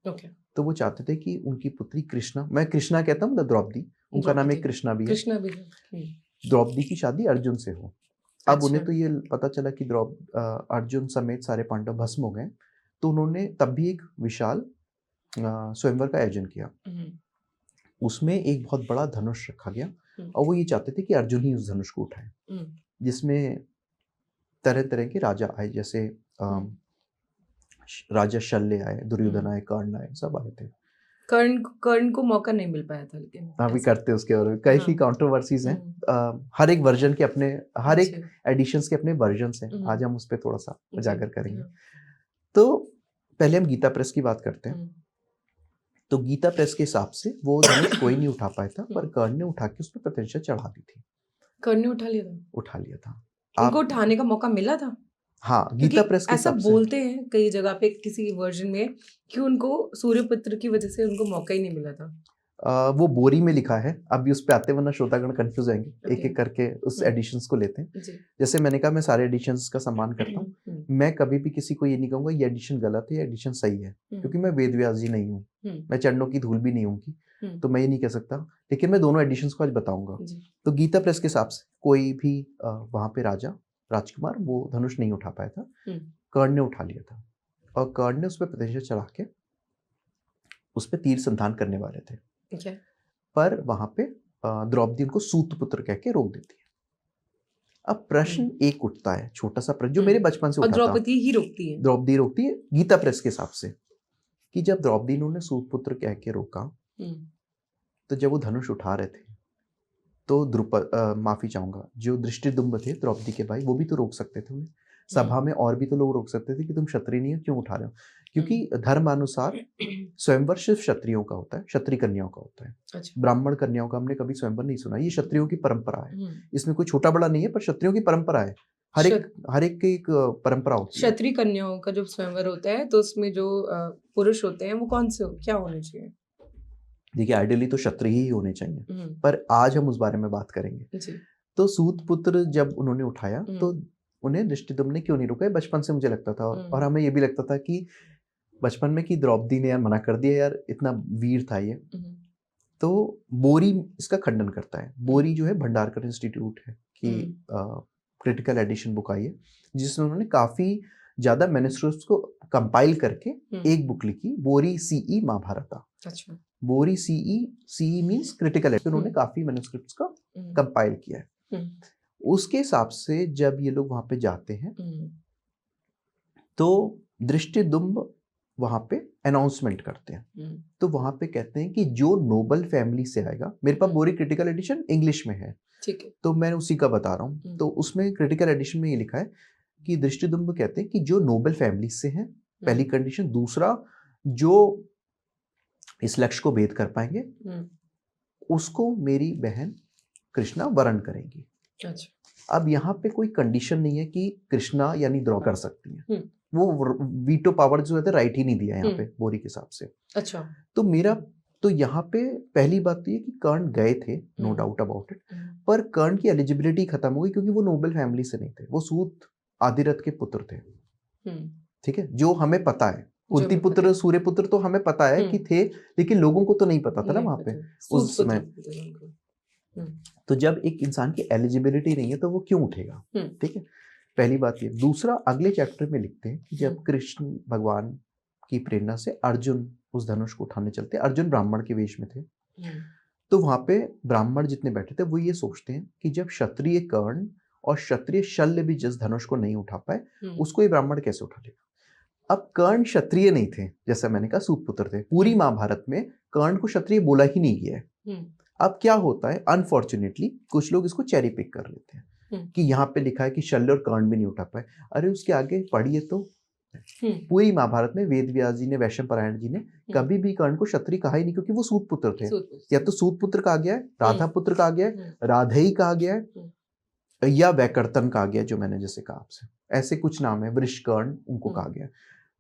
Speaker 1: ओके।
Speaker 2: तो वो चाहते थे कि उनकी पुत्री कृष्णा, मैं कृष्णा कहता हूँ मतलब द्रौपदी, उनका नाम एक कृष्णा भी है,
Speaker 1: कृष्णा भी है।
Speaker 2: द्रौपदी की शादी अर्जुन से हो। अब
Speaker 1: अच्छा।
Speaker 2: उन्हें तो ये पता चला कि अर्जुन समेत सारे पांडव भस्म हो गए, तो उन्होंने तब भी एक विशाल स्वयंवर का आयोजन किया। उसमें एक बहुत बड़ा धनुष रखा गया और वो ये चाहते थे कि अर्जुन ही उस धनुष को उठाए, जिसमें तरह तरह के राजा आए, जैसे राजा शल्य आए, दुर्योधन आए, कर्ण आए, सब आए थे।
Speaker 1: कर्ण को मौका नहीं मिल पाया था, लेकिन
Speaker 2: अभी करते उसके और कई कंट्रोवर्सीज हैं। हर एक वर्जन के अपने, हर एक एडिशंस के अपने वर्जन्स हैं। आज हम उस पर थोड़ा सा उजागर करेंगे। तो पहले हम गीता प्रेस की बात करते हैं। तो गीता प्रेस के हिसाब से वो धनुष कोई नहीं उठा पाया था, पर कर्ण ने उठा के उस पर प्रतिष्ठा चढ़ा दी थी।
Speaker 1: कर्ण ने उठा लिया था?
Speaker 2: उठा लिया था।
Speaker 1: उनको उठाने का मौका मिला था?
Speaker 2: हाँ, गीता प्रेस के
Speaker 1: ऐसा
Speaker 2: हिसाब से
Speaker 1: बोलते हैं कई जगह पे किसी वर्जन में कि उनको सूर्यपुत्र की वजह से उनको मौका ही नहीं मिला था।
Speaker 2: वो बोरी में लिखा है, अभी उस पे आते वरना श्रोतागण कंफ्यूज आएंगे। एक एक करके उस एडिशंस को लेते हैं। जैसे मैंने कहा मैं सारे एडिशंस का सम्मान करता हूँ। मैं कभी भी किसी को ये नहीं कहूंगा ये एडिशन गलत है, एडिशन सही है, क्योंकि मैं वेद व्यास जी नहीं हूँ, मैं चरणों की धूल भी नहीं हूँ, तो मैं ये नहीं कह सकता। लेकिन मैं दोनों एडिशंस को आज बताऊंगा। तो गीता प्रेस के हिसाब से कोई भी वहां पे राजकुमार वो धनुष नहीं उठा पाया था, कर्ण ने उठा लिया था और कर्ण ने उस पर प्रतिष्ठा चढ़ा के उस पर तीर संधान करने वाले थे। पर वहां पे द्रौपदी उनको सूतपुत्र कह के रोक देती है। अब प्रश्न एक उठता है, छोटा सा प्रश्न जो मेरे बचपन से उठा था,
Speaker 1: द्रौपदी ही रोकती है।
Speaker 2: द्रौपदी रोकती है गीता प्रेस के हिसाब से, कि जब द्रौपदी ने उन्हें सूतपुत्र कह के रोका, तो जब वो धनुष उठा रहे थे तो माफी चाहूंगा, जो दृष्टिदुम्ब थे द्रौपदी के भाई, वो भी तो रोक सकते थे उन्हें। सभा में और भी तो लोग रोक सकते थे कि तुम क्षत्रिय नहीं हो, क्यों उठा रहे हो, क्योंकि धर्मानुसार स्वयंवर सिर्फ क्षत्रियों का होता है, क्षत्रिय कन्याओं का होता है।
Speaker 1: अच्छा।
Speaker 2: ब्राह्मण कन्याओं का हमने कभी स्वयंवर नहीं सुना। ये क्षत्रियों की परंपरा है, इसमें कोई छोटा बड़ा नहीं है, पर क्षत्रियों की परंपरा है। हर एक की एक परंपरा होती है।
Speaker 1: क्षत्रिय कन्याओं का जो स्वयंवर होता है, तो उसमें जो पुरुष होते हैं वो कौन से क्या होने चाहिए?
Speaker 2: देखिए आइडियली तो क्षत्रिय ही होने चाहिए, पर आज हम उस बारे में बात करेंगे। तो सूतपुत्र जब उन्होंने उठाया तो उन्हें दृष्टिदुम्न ने क्यों नहीं रोका, बचपन से मुझे लगता था, और हमें ये भी लगता था कि बचपन में कि द्रौपदी ने यार मना कर दिया, यार इतना वीर था ये। तो बोरी इसका खंडन करता है। बोरी जो है भंडारकर इंस्टीट्यूट है कि क्रिटिकल एडिशन बुक आई है, जिसमें उन्होंने काफी ज्यादा मैन्युस्क्रिप्ट्स को कंपाइल करके एक बुक लिखी, बोरी सीई महाभारता। अच्छा। बोरी सीई मींस क्रिटिकल एडिशन, उन्होंने काफी मैन्युस्क्रिप्ट्स का कंपाइल किया है। उसके हिसाब से जब ये लोग वहां पे जाते हैं तो दृष्टिदुम्ब वहां पे अनाउंसमेंट करते हैं। तो वहां पे कहते हैं कि जो नोबल फैमिली से आएगा, मेरे पास बोरी क्रिटिकल एडिशन इंग्लिश में है, ठीक है, तो मैं उसी का बता रहा हूँ। तो उसमें क्रिटिकल एडिशन में ये लिखा है कि दृष्टिदुम्ब कहते हैं कि जो नोबल फैमिली से हैं, पहली कंडीशन। दूसरा, जो इस लक्ष्य को भेद कर पाएंगे उसको मेरी बहन कृष्णा वरण करेंगी। अच्छा। अब यहाँ पे कोई कंडीशन नहीं है कि कृष्णा यानी द्रौपदी कर सकती है, वो वीटो पावर जो है राइट ही नहीं दिया यहाँ पे बोरी के हिसाब से। अच्छा। तो मेरा तो यहाँ पे पहली बात तो ये कि कर्ण गए थे, नो डाउट अबाउट इट, पर कर्ण की एलिजिबिलिटी खत्म हो गई क्योंकि वो नोबल फैमिली से नहीं थे, वो सूत आदिरथ के पुत्र थे। ठीक है, जो हमें पता है। कुंती पुत्र सूर्य पुत्र तो हमें पता है कि थे, लेकिन लोगों को तो नहीं पता था ना वहां पे उस समय। तो जब एक इंसान की एलिजिबिलिटी नहीं है तो वो क्यों उठेगा, ठीक है, पहली बात ये। दूसरा, अगले चैप्टर में लिखते हैं कि जब कृष्ण भगवान की प्रेरणा से अर्जुन उस धनुष को उठाने चलते, अर्जुन ब्राह्मण के वेश में थे, तो वहां पे ब्राह्मण जितने बैठे थे वो ये सोचते हैं कि जब क्षत्रिय कर्ण और क्षत्रिय शल्य भी जिस धनुष को नहीं उठा पाए उसको ये ब्राह्मण कैसे उठा लेगा। अब कर्ण क्षत्रिय नहीं थे, जैसा मैंने कहा सूतपुत्र थे, पूरी महाभारत में कर्ण को क्षत्रिय बोला ही नहीं गया है। अब क्या होता है, अनफॉर्चुनेटली कुछ लोग इसको चेरी पिक कर लेते हैं कि यहाँ पे लिखा है कि शल्य और कर्ण भी नहीं उठा पाए। अरे उसके आगे पढ़िए तो पूरी महाभारत में वेद व्यास जी ने, वैशंपायन जी ने कभी भी कर्ण को क्षत्रिय कहा ही नहीं, क्योंकि वो सूतपुत्र थे। या तो सूतपुत्र कहा गया है, राधा पुत्र कहा गया है, राधेय कहा गया है, या वैकर्तन कहा गया, जो मैंने जैसे कहा आपसे, ऐसे कुछ नाम है, वृषकर्ण उनको कहा गया।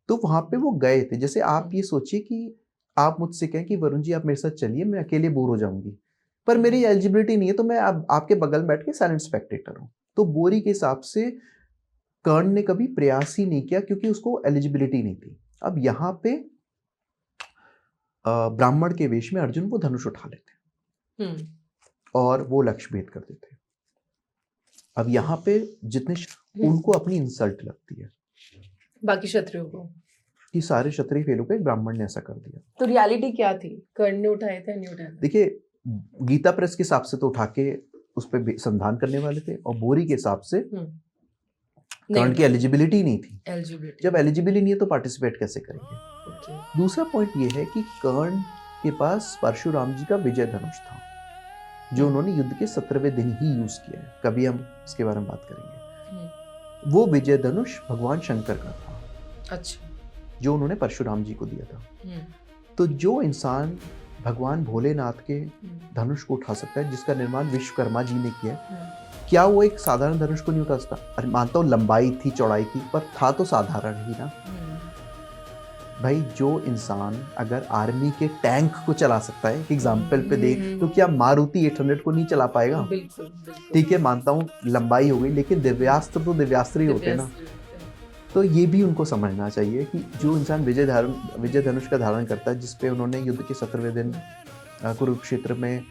Speaker 2: तो वहां पे वो गए थे। जैसे आप ये सोचिए कि आप मुझसे कहें कि वरुण जी आप मेरे साथ चलिए, मैं अकेले बोर हो जाऊंगी, पर मेरी एलिजिबिलिटी नहीं है, तो मैं अब आपके बगल में बैठ के साइलेंट स्पेक्टेटर हूँ। तो बोरी के हिसाब से कर्ण ने कभी प्रयास ही नहीं किया, क्योंकि उसको एलिजिबिलिटी नहीं थी। अब यहाँ पे ब्राह्मण के वेश में अर्जुन वो धनुष उठा लेते और वो लक्ष्य भेद कर देते। अब यहाँ पे जितने उनको अपनी इंसल्ट लगती है
Speaker 1: बाकी क्षत्रियों को
Speaker 2: कि सारे क्षत्रिय फेल हो गए, ब्राह्मण ने ऐसा कर दिया।
Speaker 1: तो रियलिटी क्या थी, कर्ण ने उठाए थे नहीं उठाए थे?
Speaker 2: देखिए, गीता प्रेस के हिसाब से तो उठा के उस पर संधान करने वाले थे, और बोरी के हिसाब से कर्ण की एलिजिबिलिटी नहीं थी। जब एलिजिबिलिटी नहीं है तो पार्टिसिपेट कैसे करेंगे। दूसरा पॉइंट ये है कि कर्ण के पास परशुराम जी का विजय धनुष था, जो उन्होंने युद्ध के 17वें दिन ही यूज किया है। कभी हम इसके बारे में बात करेंगे। वो विजय धनुष भगवान शंकर का था,
Speaker 1: अच्छा,
Speaker 2: जो उन्होंने परशुराम जी को दिया था। तो जो इंसान भगवान भोलेनाथ के धनुष को उठा सकता है, जिसका निर्माण विश्वकर्मा जी ने किया, क्या वो एक साधारण धनुष को नहीं उठा सकता? अरे मानता हूँ लंबाई थी, चौड़ाई थी, पर था तो साधारण ही ना भाई। जो इंसान अगर आर्मी के टैंक को चला सकता है, एग्जाम्पल पे दे, तो क्या मारुति 800 को नहीं चला पाएगा?
Speaker 1: बिल्कुल।
Speaker 2: ठीक है, मानता हूँ लंबाई हो गई, लेकिन दिव्यास्त्र तो दिव्यास्त्र ही होते ना। तो ये भी उनको समझना चाहिए कि जो इंसान विजय धनुष का धारण करता है, जिसपे उन्होंने युद्ध के 17वें दिन कुरुक्षेत्र में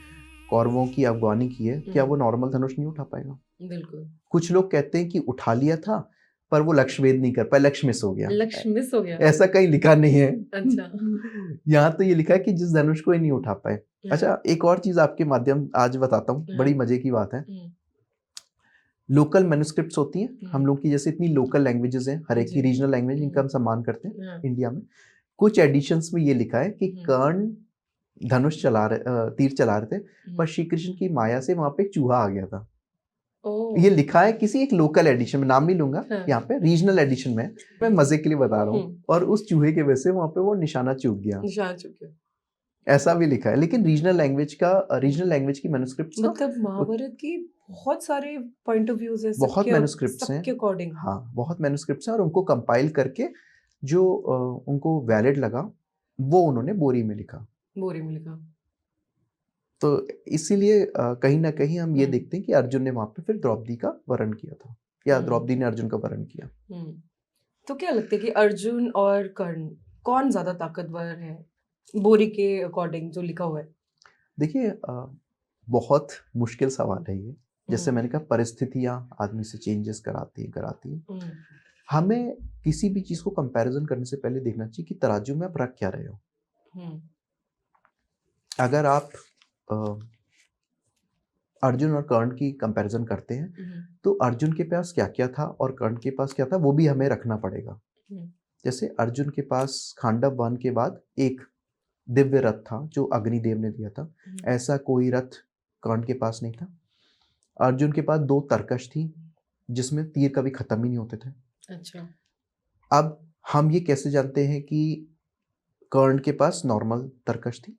Speaker 2: कौरवों की अगवानी की है, क्या वो नॉर्मल धनुष नहीं उठा पाएगा?
Speaker 1: बिल्कुल।
Speaker 2: कुछ लोग कहते हैं कि उठा लिया था, पर वो लक्ष्य भेद नहीं कर पाया, लक्ष्य मिस हो गया। ऐसा कहीं लिखा नहीं है। अच्छा। यहाँ तो ये लिखा है कि जिस धनुष को ही नहीं उठा पाए। अच्छा, एक और चीज आपके माध्यम आज बताता हूँ, बड़ी मजे की बात है। लोकल मैन्युस्क्रिप्ट्स होती हैं हम लोग की, जैसे इतनी लोकल लैंग्वेजेस हैं, हर एक की रीजनल लैंग्वेज, इनका हम सम्मान करते हैं इंडिया में। कुछ एडिशंस में ये लिखा है कि कर्ण धनुष तीर चला रहे थे, पर श्री कृष्ण की माया से वहां पे एक चूहा आ गया था। ये लिखा है किसी एक लोकल एडिशन में, नाम नहीं लूंगा, यहाँ पे रीजनल एडिशन में, मैं मजे के लिए बता रहा हूँ। और उस चूहे के वजह से वहां पे वो निशाना चूक गया, ऐसा भी लिखा है। लेकिन रीजनल लैंग्वेज की मैन्युस्क्रिप्ट्स,
Speaker 1: मतलब महाभारत की बहुत सारे पॉइंट ऑफ व्यूज है,
Speaker 2: बहुत मैन्युस्क्रिप्ट्स हैं, हाँ बहुत मैन्युस्क्रिप्ट्स हैं, और उनको कंपाइल करके जो उनको वैलिड लगा वो उन्होंने बोरी में लिखा। तो इसीलिए कहीं ना कहीं हम ये देखते हैं कि अर्जुन ने वहां पे फिर द्रौपदी का वरण किया था, या द्रौपदी ने अर्जुन का वरण किया।
Speaker 1: तो क्या लगता है कि अर्जुन और कर्ण कौन ज्यादा ताकतवर है बोरी के अकॉर्डिंग जो लिखा हुआ है?
Speaker 2: देखिए, बहुत मुश्किल सवाल है ये। जैसे मैंने कहा, परिस्थितियां आदमी से चेंजेस कराती है। हमें किसी भी चीज को कंपैरिजन करने से पहले देखना चाहिए कि तराजू में आप रख क्या रहे हो। अगर आप अर्जुन और कर्ण की कंपैरिजन करते हैं, तो अर्जुन के पास क्या क्या था और कर्ण के पास क्या था, वो भी हमें रखना पड़ेगा। जैसे अर्जुन के पास खांडव वन के बाद एक दिव्य रथ था जो अग्निदेव ने दिया था, ऐसा कोई रथ कर्ण के पास नहीं था। अर्जुन के पास 2 तरकश थी, जिसमें तीर कभी खत्म ही नहीं होते थे। अच्छा। अब हम ये कैसे जानते हैं कि कर्ण के पास नॉर्मल तरकश थी?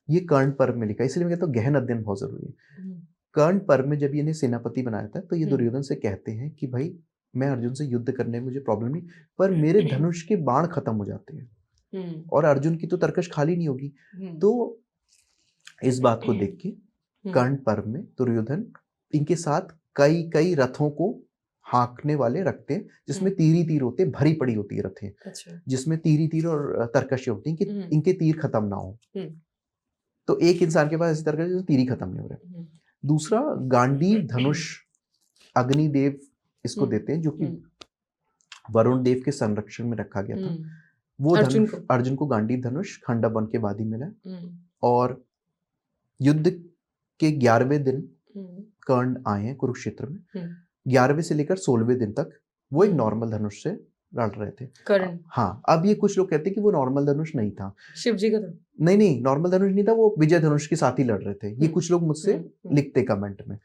Speaker 2: ये कर्ण पर्व में लिखा, इसलिए मैं कहता हूँ गहन अध्ययन बहुत जरूरी है। कर्ण पर्व में जब ये सेनापति बनाया था, तो ये दुर्योधन से कहते हैं कि भाई मैं अर्जुन से युद्ध करने में मुझे प्रॉब्लम नहीं, पर मेरे धनुष के बाण खत्म हो जाते हैं, और अर्जुन की तो तरकश खाली नहीं होगी। तो इस बात को देख के कर्ण पर्व में दुर्योधन इनके साथ कई रथों को हाँकने वाले रखते हैं, जिसमें तीर ही तीर होते, भरी पड़ी होती है रथें। अच्छा। जिसमें तीर और तरकशें होती हैं कि इनके तीर खत्म ना हो। तो एक इंसान के पास इसी तरह से तीर ही खत्म नहीं हो रहे। दूसरा गांडीव धनुष अग्निदेव इसको देते हैं, जो कि वरुण देव के संरक्षण में रखा गया था। वो अर्जुन को गांडीव धनुष खंडा वन के बाद ही मिला। और युद्ध के 11वें दिन कर्ण आए हैं कुरुक्षेत्र में। 11वें से लेकर 16वें दिन तक वो एक नॉर्मल धनुष से लड़ रहे थे कर्ण। हाँ, अब ये कुछ लोग कहते हैं कि वो नॉर्मल धनुष नहीं था,
Speaker 1: शिव जी का था।
Speaker 2: नहीं, नॉर्मल धनुष नहीं था, वो विजय धनुष के साथ ही लड़ रहे थे। ये कुछ लोग मुझसे लिखते कमेंट में।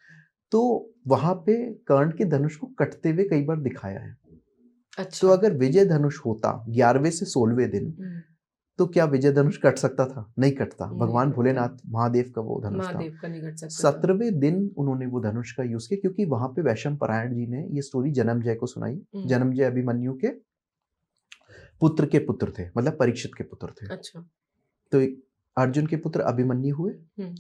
Speaker 2: तो वहां पे कर्ण के धनुष को कटते हुए कई बार दिखाया है। अच्छा। तो अगर विजय धनुष होता 11वें से 16वें दिन, तो क्या विजय धनुष कट सकता था? नहीं कटता। भगवान भोलेनाथ महादेव का वो धनुष था। 17वें दिन उन्होंने वो धनुष का यूज किया, क्योंकि वहां पे वैशंपायन जी ने ये स्टोरी जन्मजय को सुनाई। जन्मजय अभिमन्यु के पुत्र के पुत्र थे, मतलब परीक्षित के पुत्र थे। अच्छा। तो अर्जुन के पुत्र अभिमन्यु हुए,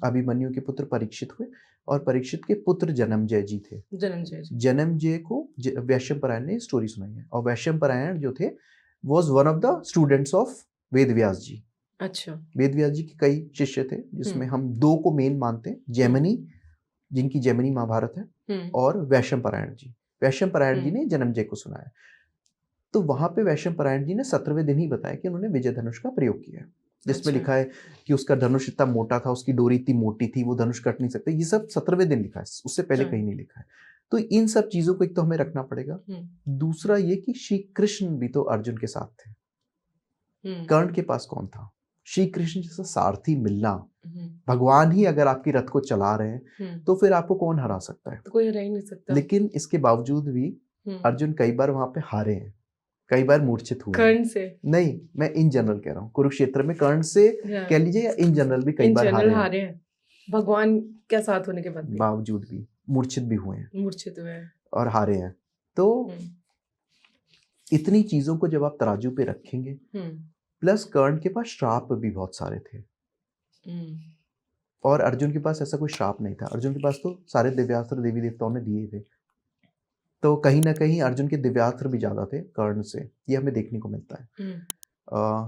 Speaker 2: अभिमन्यु के पुत्र परीक्षित हुए, और परीक्षित के पुत्र जन्मजय जी थे। जन्मजय को वैशंपायन ने स्टोरी सुनाई है। और वैशंपायन जो थे was one of the students of Ved Vyas ji. अच्छा। वेद व्यास जी के कई शिष्य थे, जिसमें हम 2 को मेन मानते हैं, जैमिनी, जिनकी जैमिनी महाभारत है, और वैशंपायन जी। वैशंपायन जी ने जन्मजय को सुनाया। तो वहां पे वैशंपायन जी ने 17वें दिन ही बताया कि उन्होंने विजय धनुष का प्रयोग किया है, जिसमें लिखा है कि उसका धनुष इतना मोटा था, उसकी डोरी इतनी मोटी थी, वो धनुष कट नहीं सकते। ये सब 17वें दिन लिखा है, उससे पहले कहीं नहीं लिखा है। तो इन सब चीजों को एक तो हमें रखना पड़ेगा। दूसरा ये कि श्री कृष्ण भी तो अर्जुन के साथ थे। कर्ण के पास कौन था? श्री कृष्ण जैसा सारथी मिलना, भगवान ही अगर आपकी रथ को चला रहे हैं, तो फिर आपको कौन हरा सकता है?
Speaker 1: तो कोई हरा ही नहीं सकता।
Speaker 2: लेकिन इसके बावजूद भी अर्जुन कई बार वहां पे हारे हैं, कई बार मूर्छित हुए।
Speaker 1: कर्ण से
Speaker 2: नहीं, मैं इन जनरल कह रहा हूँ, कुरुक्षेत्र में कर्ण से कह लीजिए, या इन जनरल भी कई बार हारे हैं।
Speaker 1: भगवान क्या साथ होने के
Speaker 2: बावजूद भी मूर्छित भी हुए
Speaker 1: हैं,
Speaker 2: और हारे हैं। तो इतनी चीजों को जब आप तराजू पे रखेंगे, प्लस कर्ण के पास श्राप भी बहुत सारे थे, और अर्जुन के पास ऐसा कोई श्राप नहीं था। अर्जुन के पास तो सारे दिव्यास्त्र देवी देवताओं ने दिए थे। तो कहीं ना कहीं अर्जुन के दिव्यास्त्र भी ज्यादा थे कर्ण से, ये हमें देखने को मिलता है।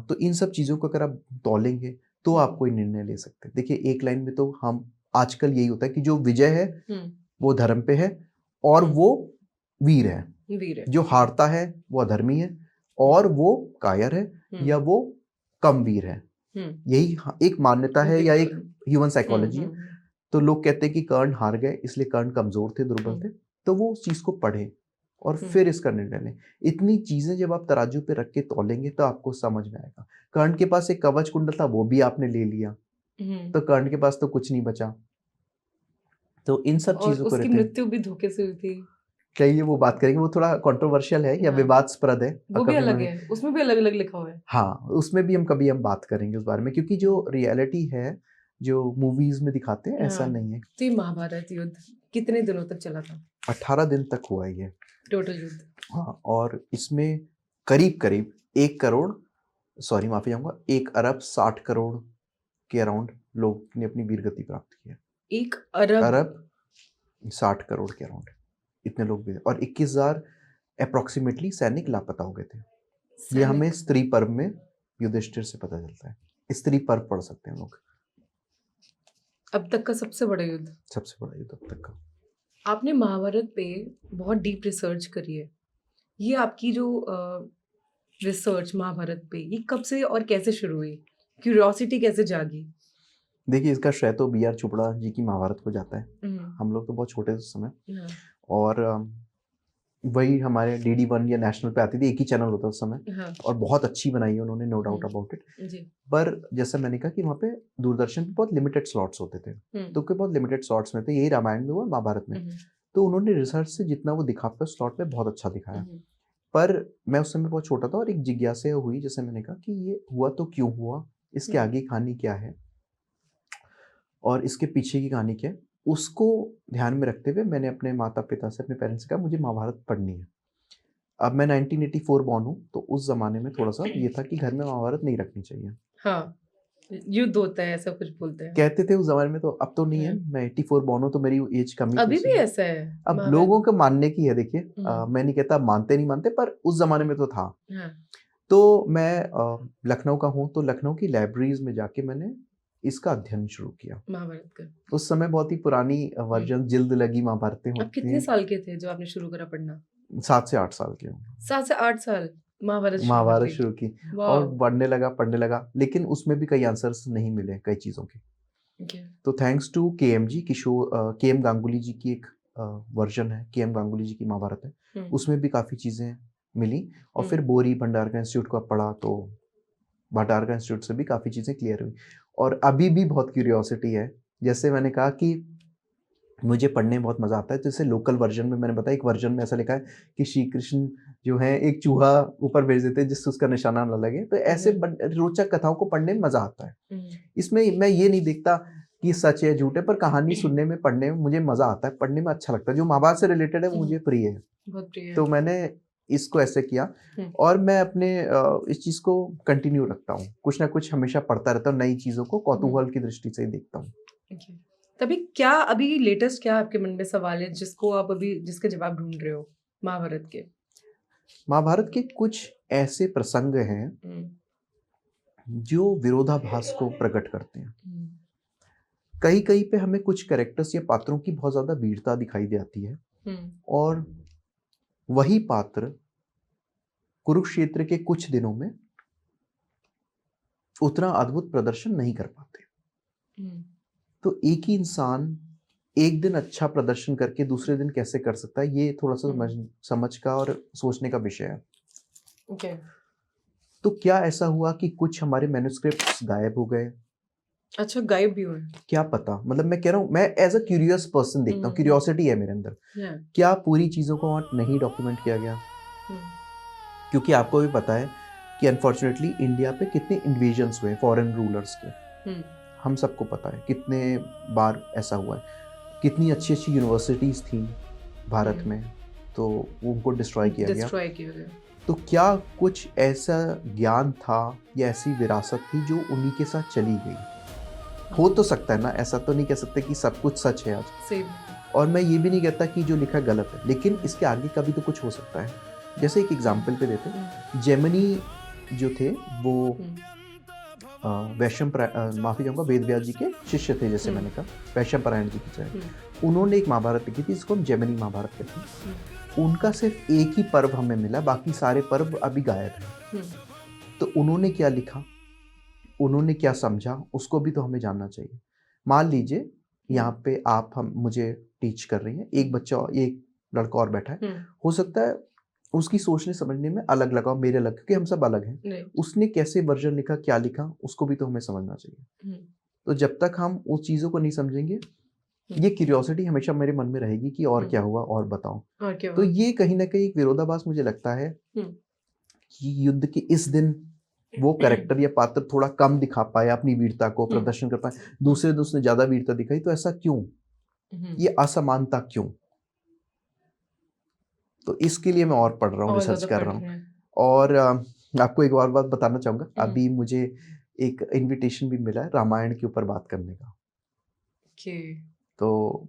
Speaker 2: तो इन सब चीजों को अगर आप तौलेंगे तो आप कोई निर्णय ले सकते हैं। देखिए, एक लाइन में तो हम आजकल यही होता है कि जो विजय है वो धर्म पे है, और वो वीर है। जो हारता है वो अधर्मी है, और वो कायर है, या वो कम वीर है। यही एक मान्यता है, या एक ह्यूमन साइकोलॉजी है। तो लोग कहते हैं कि कर्ण हार गए इसलिए कर्ण कमजोर थे, दुर्बल थे। तो वो उस चीज को पढ़ें और फिर इसका निर्णय लें। इतनी चीजें जब आप तराजू पे रख के तौलेंगे तो आपको समझ में आएगा। कर्ण के पास एक कवच कुंडल था, वो भी आपने ले लिया, तो कर्ण के पास तो कुछ नहीं बचा। तो इन सब चीजों को,
Speaker 1: उसकी मृत्यु भी धोखे से हुई थी।
Speaker 2: कहिए, वो बात करेंगे, वो थोड़ा कंट्रोवर्शियल है या विवादास्पद है,
Speaker 1: वो भी अलग है, उसमें भी अलग अलग लिखा हुआ है।
Speaker 2: हाँ, उसमें भी हम बात करेंगे उस बारे में, क्योंकि जो रियलिटी है, जो मूवीज में दिखाते हैं, ऐसा नहीं है।
Speaker 1: तो ये महाभारत युद्ध कितने दिनों तक चला था?
Speaker 2: 18 दिन तक हुआ ये
Speaker 1: टोटल युद्ध।
Speaker 2: हाँ, और इसमें करीब करीब 1 अरब 60 करोड़ के अराउंड लोग ने अपनी वीरगति प्राप्त की है।
Speaker 1: 1 अरब
Speaker 2: 60 करोड़ के अराउंड इतने लोग भी, और 21,000 अप्रोक्सीमेटली सैनिक लापता हो गए थे। ये हमें स्त्री पर्व में युधिष्ठिर से पता चलता है। स्त्री पर्व पढ़ सकते हैं लोग।
Speaker 1: अब तक का सबसे बड़ा युद्ध
Speaker 2: अब तक का।
Speaker 1: आपने महाभारत पे बहुत डीप रिसर्च करी है। ये आपकी जो रिसर्च महाभारत पे, ये कब से और कैसे शुरू हुई? क्यूरियोसिटी कैसे जागी?
Speaker 2: देखिए, इसका श्रेय तो बी आर चोपड़ा जी की महाभारत को जाता है। हम लोग तो बहुत छोटे थे उस समय, और वही हमारे DD1 या नेशनल पे आती थी, एक ही चैनल होता उस समय, और बहुत अच्छी बनाई है उन्होंने, नो डाउट अबाउट इट। पर जैसा मैंने कहा कि वहाँ पे दूरदर्शन पे बहुत लिमिटेड स्लॉट्स होते थे, तो के बहुत लिमिटेड स्लॉट्स में थे, यही रामायण में हुआ, महाभारत में। तो उन्होंने रिसर्च से जितना वो दिखा पाया स्लॉट में बहुत अच्छा दिखाया। पर मैं उस समय बहुत छोटा था, और एक जिज्ञासा हुई, जैसे मैंने कहा कि ये हुआ तो क्यों हुआ, इसके आगे कहानी क्या है, और इसके पीछे की कहानी क्या है, उसको ध्यान में रखते हुए मैंने अपने माता पिता से, अपने पेरेंट्स से कहा मुझे महाभारत पढ़नी है। अब मैं 1984 बॉर्न हूँ, तो उस जमाने में थोड़ा सा ये था कि घर में महाभारत नहीं रखनी चाहिए।
Speaker 1: हाँ, युद्ध होता है ऐसा कुछ बोलते हैं,
Speaker 2: कहते थे उस जमाने में, तो अब तो नहीं है। मैं 84 बॉर्न हूँ, तो मेरी एज कम
Speaker 1: अभी भी ऐसा है।
Speaker 2: अब लोगों का मानने की है। देखिए, मैं नहीं कहता मानते नहीं मानते, पर उस जमाने में तो था। तो मैं लखनऊ का हूँ, तो लखनऊ की लाइब्रेरीज में जाके मैंने इसका अध्ययन शुरू किया।
Speaker 1: महाभारत का
Speaker 2: उस समय बहुत ही पुरानी वर्जन जिल्द लगी महाभारतें
Speaker 1: आप
Speaker 2: होती
Speaker 1: कितने
Speaker 2: हैं।
Speaker 1: साल के थे जब आपने शुरू करा पढ़ना?
Speaker 2: 7 से 8 साल के होंगे।
Speaker 1: 7 से 8 साल महाभारत शुरू कर
Speaker 2: महाभारत
Speaker 1: दी।
Speaker 2: शुरू की और
Speaker 1: वाह।
Speaker 2: पढ़ने लगा, लेकिन उसमें भी कई आंसर्स नहीं मिले कई चीज़ों के।
Speaker 1: Okay.
Speaker 2: तो thanks to KMG KM Ganguly ji की एक वर्जन है, केएम गांगुली जी की महाभारत है, उसमें भी काफ़ी चीज़ें मिली। और फिर बोरी भंडारकर इंस्टीट्यूट का पढ़ा तो भंडारकर इंस्टीट्यूट से भी काफ़ी चीज़ें क्लियर हुई। और अभी भी बहुत क्यूरियोसिटी है, जैसे मैंने कहा कि मुझे पढ़ने में बहुत मज़ा आता है। जैसे लोकल वर्जन में मैंने बताया, एक वर्जन में ऐसा लिखा है कि श्री कृष्ण जो है एक चूहा ऊपर भेज देते हैं जिससे उसका निशाना न लगे। तो ऐसे रोचक कथाओं को पढ़ने में मज़ा आता है। इसमें मैं ये नहीं देखता कि सच है झूठ है, पर कहानी सुनने में पढ़ने में मुझे मज़ा आता है, पढ़ने में अच्छा लगता है। जो महाभारत से रिलेटेड है वो मुझे प्रिय है,
Speaker 1: बहुत प्रिय है।
Speaker 2: तो मैंने इसको ऐसे किया और मैं अपने इस चीज़ को कंटिन्यू रखता हूँ। कुछ ना कुछ हमेशा पढ़ता रहता हूँ, नई चीज़ों को कौतूहल की दृष्टि से ही देखता हूँ।
Speaker 1: तभी क्या अभी लेटेस्ट क्या आपके मन में सवाल है जिसको आप अभी जिसके जवाब ढूंढ रहे हो महाभारत के?
Speaker 2: महाभारत के कुछ ऐसे प्रसंग हैं जो विरोधाभास को प्रकट करते हैं। कहीं कहीं पे हमें कुछ कैरेक्टर्स या पात्रों की बहुत ज्यादा वीरता दिखाई देती है और वही पात्र कुरुक्षेत्र के कुछ दिनों में उतना अद्भुत प्रदर्शन नहीं कर पाते। तो एक ही इंसान एक दिन अच्छा प्रदर्शन करके दूसरे दिन कैसे कर सकता है, ये थोड़ा सा समझ का और सोचने का विषय है।
Speaker 1: Okay.
Speaker 2: तो क्या ऐसा हुआ कि कुछ हमारे मैन्युस्क्रिप्ट्स गायब हो गए?
Speaker 1: अच्छा, गायब भी हुए?
Speaker 2: क्या पता, मतलब मैं कह रहा हूँ, मैं एज अ क्यूरियस पर्सन देखता हूँ, क्यूरियोसिटी है मेरे अंदर। क्या पूरी चीज़ों को वहाँ नहीं डॉक्यूमेंट किया गया? क्योंकि आपको भी पता है कि अनफॉर्चुनेटली इंडिया पे कितने इन्वेजन्स हुए फॉरेन रूलर्स के, हम सबको पता है कितने बार ऐसा हुआ है। कितनी अच्छी अच्छी यूनिवर्सिटीज़ थी भारत में, तो उनको डिस्ट्रॉय किया गया। तो क्या कुछ ऐसा ज्ञान था या ऐसी विरासत थी जो उन्हीं के साथ चली गई? हो तो सकता है ना, ऐसा तो नहीं कह सकते कि सब कुछ सच है आज। और मैं ये भी नहीं कहता कि जो लिखा गलत है, लेकिन इसके आगे का भी तो कुछ हो सकता है। जैसे एक एग्जाम्पल पे देते हैं, जेमिनी जो थे वो माफी चाहूँगा, वेद व्यास जी के शिष्य थे, जैसे मैंने कहा वैशंपायन जी की तरह। उन्होंने एक महाभारत लिखी थी जिसको हम जेमिनी महाभारत कहते हैं। उनका सिर्फ एक ही पर्व हमें मिला, बाकी सारे पर्व अभी गायब हैं। तो उन्होंने क्या लिखा, उन्होंने क्या समझा, उसको भी तो हमें जानना चाहिए। मान लीजिए यहाँ पे आप मुझे टीच कर रही हैं, एक बच्चा, एक लड़का और बैठा है, हो सकता है उसकी सोचने समझने में अलग लगा, मेरे अलग, क्योंकि हम सब अलग हैं। उसने कैसे वर्जन लिखा, क्या लिखा, उसको भी तो हमें समझना चाहिए। तो जब तक हम उस चीज़ों को नहीं समझेंगे, ये क्यूरियोसिटी हमेशा मेरे मन में रहेगी कि और क्या हुआ, और बताओ। तो ये कहीं ना कहीं एक विरोधाभास मुझे लगता है कि युद्ध के इस दिन वो कैरेक्टर या पात्र थोड़ा कम दिखा पाए, अपनी वीरता को प्रदर्शन कर पाए, दूसरे दिन उसने ज्यादा वीरता दिखाई। तो ऐसा क्यों, ये असमानता क्यों? तो इसके लिए मैं और पढ़ रहा हूँ, रिसर्च कर रहा हूँ। और आपको एक और बात बताना चाहूंगा, अभी मुझे एक इनविटेशन भी मिला है रामायण के ऊपर बात करने का। तो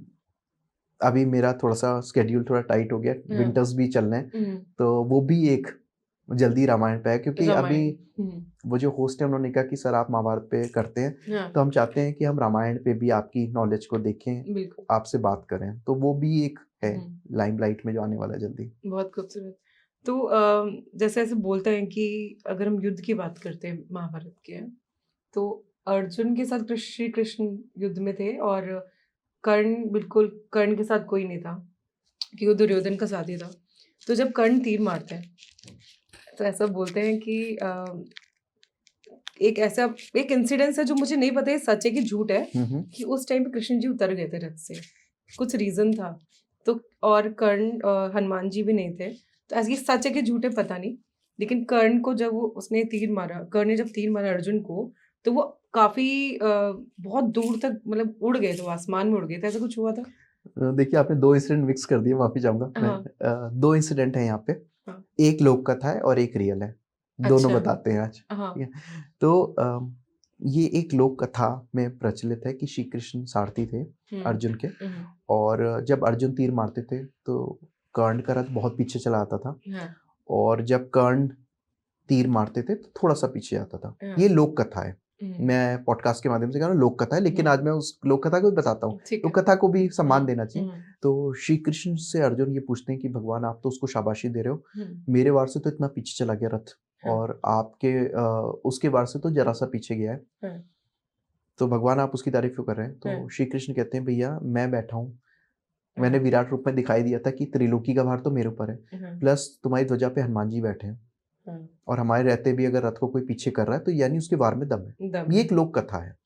Speaker 2: अभी मेरा थोड़ा सा स्केड्यूल थोड़ा टाइट हो गया, विंटर्स भी चल रहे हैं, तो वो भी एक जल्दी रामायण पे है, क्योंकि अभी वो जो होस्ट है उन्होंने कहा कि सर आप महाभारत पे करते हैं, तो हम चाहते हैं कि हम रामायण पे भी आपकी नॉलेज को देखें, आपसे बात करें। तो वो भी एक है लाइमलाइट में जो आने वाला है जल्दी। बहुत
Speaker 1: खूबसूरत। तो जैसे ऐसे बोलते हैं कि अगर हम युद्ध की बात करते हैं महाभारत के, तो अर्जुन के साथ श्री कृष्ण युद्ध में थे और कर्ण के साथ कोई नहीं था, कि वो दुर्योधन का साथी था। तो जब कर्ण तीर मारते हैं तो ऐसा बोलते हैं कि एक इंसिडेंस है जो मुझे नहीं पता है सच है कि झूठ है, कि उस टाइम पे कृष्ण जी उतर गए थे रथ से, कुछ रीजन था। तो और कर्ण हनुमान जी भी नहीं थे। तो ऐसी सच है कि झूठ है पता नहीं, लेकिन कर्ण को जब उसने तीर मारा, कर्ण ने जब तीर मारा अर्जुन को, तो वो काफी बहुत दूर तक मतलब उड़ गए थे, आसमान में उड़ गए थे। ऐसा कुछ हुआ था?
Speaker 2: देखिए आपने दो इंसिडेंट मिक्स कर दिए, माफी चाहूंगा। दो इंसिडेंट है यहाँ पे, एक लोक कथा है और एक रियल है। दोनों बताते हैं आज। तो ये एक लोक कथा में प्रचलित है कि श्री कृष्ण सारथी थे अर्जुन के, और जब अर्जुन तीर मारते थे तो कर्ण का रथ बहुत पीछे चला आता था, और जब कर्ण तीर मारते थे तो थोड़ा सा पीछे आता था। ये लोक कथा है। मैं पॉडकास्ट के माध्यम से कह रहा हूँ, लोक कथा है, लेकिन आज मैं उस लोक कथा को भी बताता हूँ।
Speaker 1: ठीक है।
Speaker 2: लोक कथा को भी सम्मान देना चाहिए। तो श्री कृष्ण से अर्जुन ये पूछते हैं कि भगवान आप तो उसको शाबाशी दे रहे हो, मेरे वार से तो इतना पीछे चला गया रथ, और आपके उसके वार से तो जरा सा पीछे गया है, तो भगवान आप उसकी तारीफ क्यों कर रहे हैं? तो श्री कृष्ण कहते हैं भैया मैं बैठा हूँ, मैंने विराट रूप में दिखाई दिया था कि त्रिलोकी का भार तो मेरे ऊपर है, प्लस तुम्हारी ध्वजा पे हनुमान जी बैठे हैं, और हमारे रहते भी अगर रथ को कोई पीछे कर रहा है तो यानी उसके वार में दम है। ये एक लोक कथा है।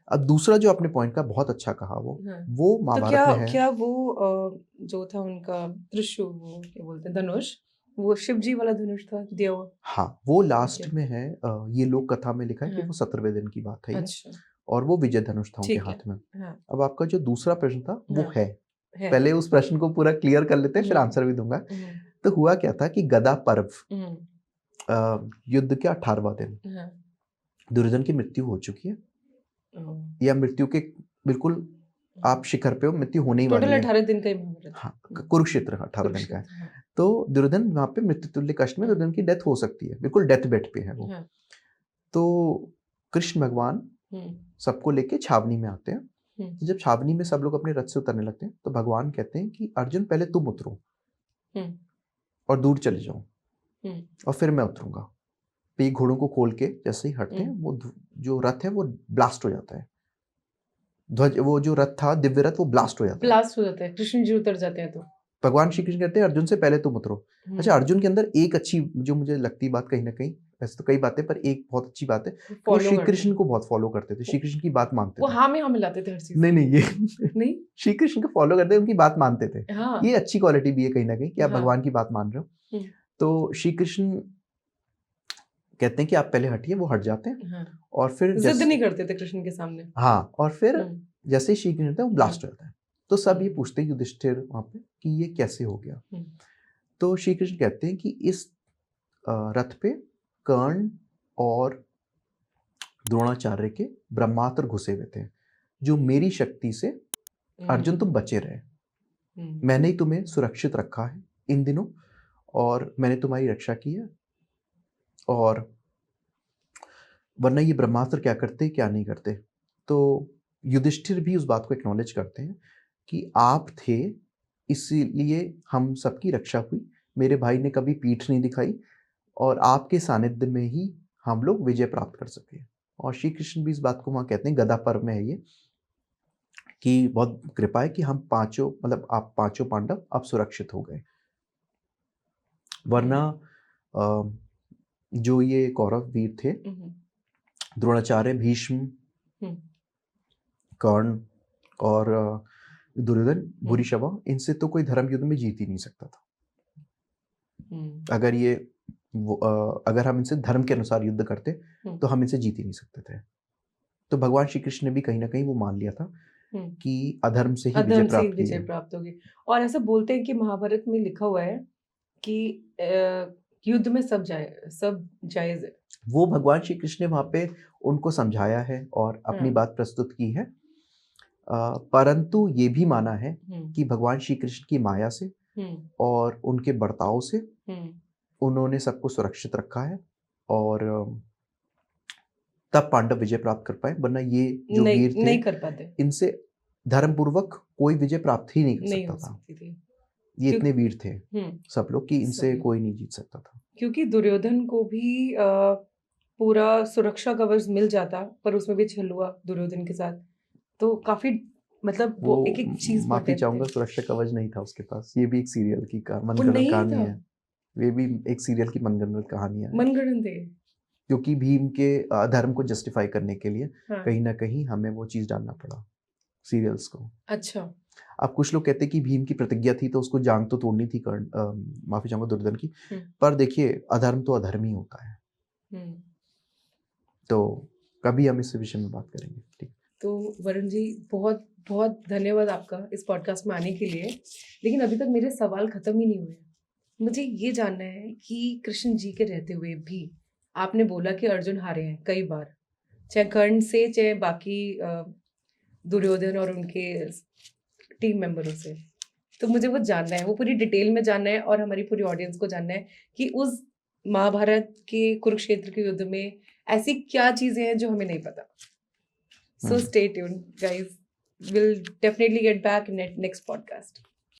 Speaker 2: अब दूसरा जो आपने पॉइंट का बहुत अच्छा कहा, वो महाभारत में है।
Speaker 1: क्या वो जो था उनका त्रिशूल, वो क्या बोलते हैं, धनुष, वो शिव जी वाला धनुष था दिया हुआ?
Speaker 2: हाँ, वो लास्ट में है। ये लोक कथा में लिखा है कि वो 17वें दिन की बात है ये।
Speaker 1: अच्छा।
Speaker 2: और वो विजय धनुष था उनके हाथ में। अब आपका जो दूसरा प्रश्न था वो है, पहले उस प्रश्न को पूरा क्लियर कर लेते हैं, फिर आंसर भी दूंगा। तो हुआ क्या था कि गदा पर्व, युद्ध के 18वां दिन, दुर्योधन की मृत्यु हो चुकी है, या मृत्यु के बिल्कुल आप शिखर पे हो, मृत्यु होने ही वाली है।
Speaker 1: 18 दिन का ही।
Speaker 2: हाँ, कुरुक्षेत्र 18 दिन का है। तो दुर्योधन वहां पे मृत्यु तुल्य कष्ट में दुर्योधन की डेथ हो सकती है, बिल्कुल डेथ बेड पे है वो। तो कृष्ण भगवान सबको लेके छावनी में आते हैं। तो जब छावनी में सब लोग अपने रथ से उतरने लगते हैं तो भगवान कहते हैं कि अर्जुन पहले तुम उतरो और दूर चले जाओ, और फिर मैं उतरूंगा। तो ये घोड़ों को खोल के जैसे ही हटते हैं, वो जो रथ है वो ब्लास्ट हो जाता है, ध्वज, वो जो रथ था दिव्य रथ, वो ब्लास्ट हो जाता है।
Speaker 1: कृष्ण जी उतर जाते हैं तो
Speaker 2: भगवान श्री कृष्ण कहते हैं अर्जुन से पहले तुम उतरो। अच्छा, अर्जुन के अंदर एक अच्छी जो मुझे लगती बात, कहीं ना कहीं, वैसे तो कई बातें, पर एक बहुत अच्छी बात है, वो श्री कृष्ण को बहुत फॉलो करते थे, श्री कृष्ण की बात मानते थे।
Speaker 1: वो हाँ में हाँ मिलाते थे हर चीज।
Speaker 2: नहीं ये नहीं, श्री कृष्ण को फॉलो करते, उनकी बात मानते थे। ये अच्छी क्वालिटी भी है कहीं ना कहीं कि आप भगवान की बात मान रहे हो। तो श्री कृष्ण कहते हैं कि आप पहले हटिए, वो हट जाते हैं, और फिर
Speaker 1: जिद नहीं करते थे कृष्ण के सामने।
Speaker 2: हाँ, और फिर जैसे श्री कृष्ण होता है वो ब्लास्ट हो जाता है। तो सब ये पूछते हैं युधिष्ठिर वहां पे कि ये कैसे हो गया। तो श्री कृष्ण कहते हैं कि इस रथ पे कर्ण और द्रोणाचार्य के ब्रह्मास्त्र घुसे हुए थे, जो मेरी शक्ति से अर्जुन तुम बचे रहे, मैंने ही तुम्हें सुरक्षित रखा है इन दिनों, और मैंने तुम्हारी रक्षा की है, और वरना ये ब्रह्मास्त्र क्या करते क्या नहीं करते। तो युधिष्ठिर भी उस बात को एक्नॉलेज करते हैं कि आप थे, इसीलिए हम सबकी रक्षा हुई, मेरे भाई ने कभी पीठ नहीं दिखाई, और आपके सानिध्य में ही हम लोग विजय प्राप्त कर सके। और श्री कृष्ण भी इस बात को वहाँ कहते हैं, गदा पर्व में है ये, कि बहुत कृपा है कि हम पांचों, मतलब आप पांचों पांडव अब सुरक्षित हो गए, वरना जो ये कौरव वीर थे, द्रोणाचार्य, भीष्म, कर्ण और दुर्योधन, भूरिश्रवा, इनसे तो कोई धर्म युद्ध में जीत ही नहीं सकता था। अगर हम इनसे धर्म के अनुसार युद्ध करते तो हम इनसे जीत ही नहीं सकते थे। तो भगवान श्री कृष्ण ने भी कहीं ना कहीं वो मान लिया था कि अधर्म से ही विजय प्राप्त
Speaker 1: होगी। और ऐसा बोलते हैं कि महाभारत में लिखा हुआ है कि युद्ध में सब जायज है।
Speaker 2: वो भगवान श्री कृष्ण ने वहां पे उनको समझाया है और अपनी बात प्रस्तुत की है, परंतु ये भी माना है कि भगवान श्री कृष्ण की माया से और उनके बर्ताव से उन्होंने सबको सुरक्षित रखा है, और तब पांडव विजय प्राप्त कर पाए, वरना ये जो वीर थे
Speaker 1: नहीं कर पाते,
Speaker 2: इनसे धर्म पूर्वक कोई विजय प्राप्त ही नहीं कर सकता था। ये इतने वीर थे सब लोग कि इनसे कोई नहीं जीत सकता था।
Speaker 1: क्योंकि दुर्योधन को भी पूरा सुरक्षा कवच मिल जाता, पर उसमें भी छल हुआ दुर्योधन के साथ, तो काफी मतलब वो एक चीज,
Speaker 2: माफी चाहूंगा, सुरक्षा कवच नहीं था उसके पास। ये भी एक सीरियल की मनगढ़ंत कहानी है, ये भी एक सीरियल की मनगढ़ंत कहानी है।
Speaker 1: मनगढ़ंत है,
Speaker 2: क्योंकि भीम के अधर्म को जस्टिफाई करने के लिए कहीं ना कहीं हमें वो चीज डालना पड़ा सीरियल्स को।
Speaker 1: अच्छा,
Speaker 2: अब कुछ लोग कहते हैं कि भीम की प्रतिज्ञा थी तो उसको जांग तो तोड़नी थी, माफी चाहूंगा दुर्योधन की, पर देखिए अधर्म तो अधर्म ही होता है। तो कभी हम इस विषय में बात करेंगे, ठीक।
Speaker 1: तो वरुण जी, बहुत बहुत धन्यवाद आपका इस पॉडकास्ट में आने के लिए। लेकिन अभी तक मेरे सवाल खत्म ही नहीं हुए। मुझे ये जानना है कि कृष्ण जी के रहते हुए भी आपने बोला कि अर्जुन हारे हैं कई बार, चाहे कर्ण से, चाहे बाकी दुर्योधन और उनके टीम मेंबरों से। तो मुझे वो जानना है, वो पूरी डिटेल में जानना है, और हमारी पूरी ऑडियंस को जानना है कि उस महाभारत के कुरुक्षेत्र के युद्ध में ऐसी क्या चीजें हैं जो हमें नहीं पता. So stay tuned, guys. We'll definitely get back in next podcast.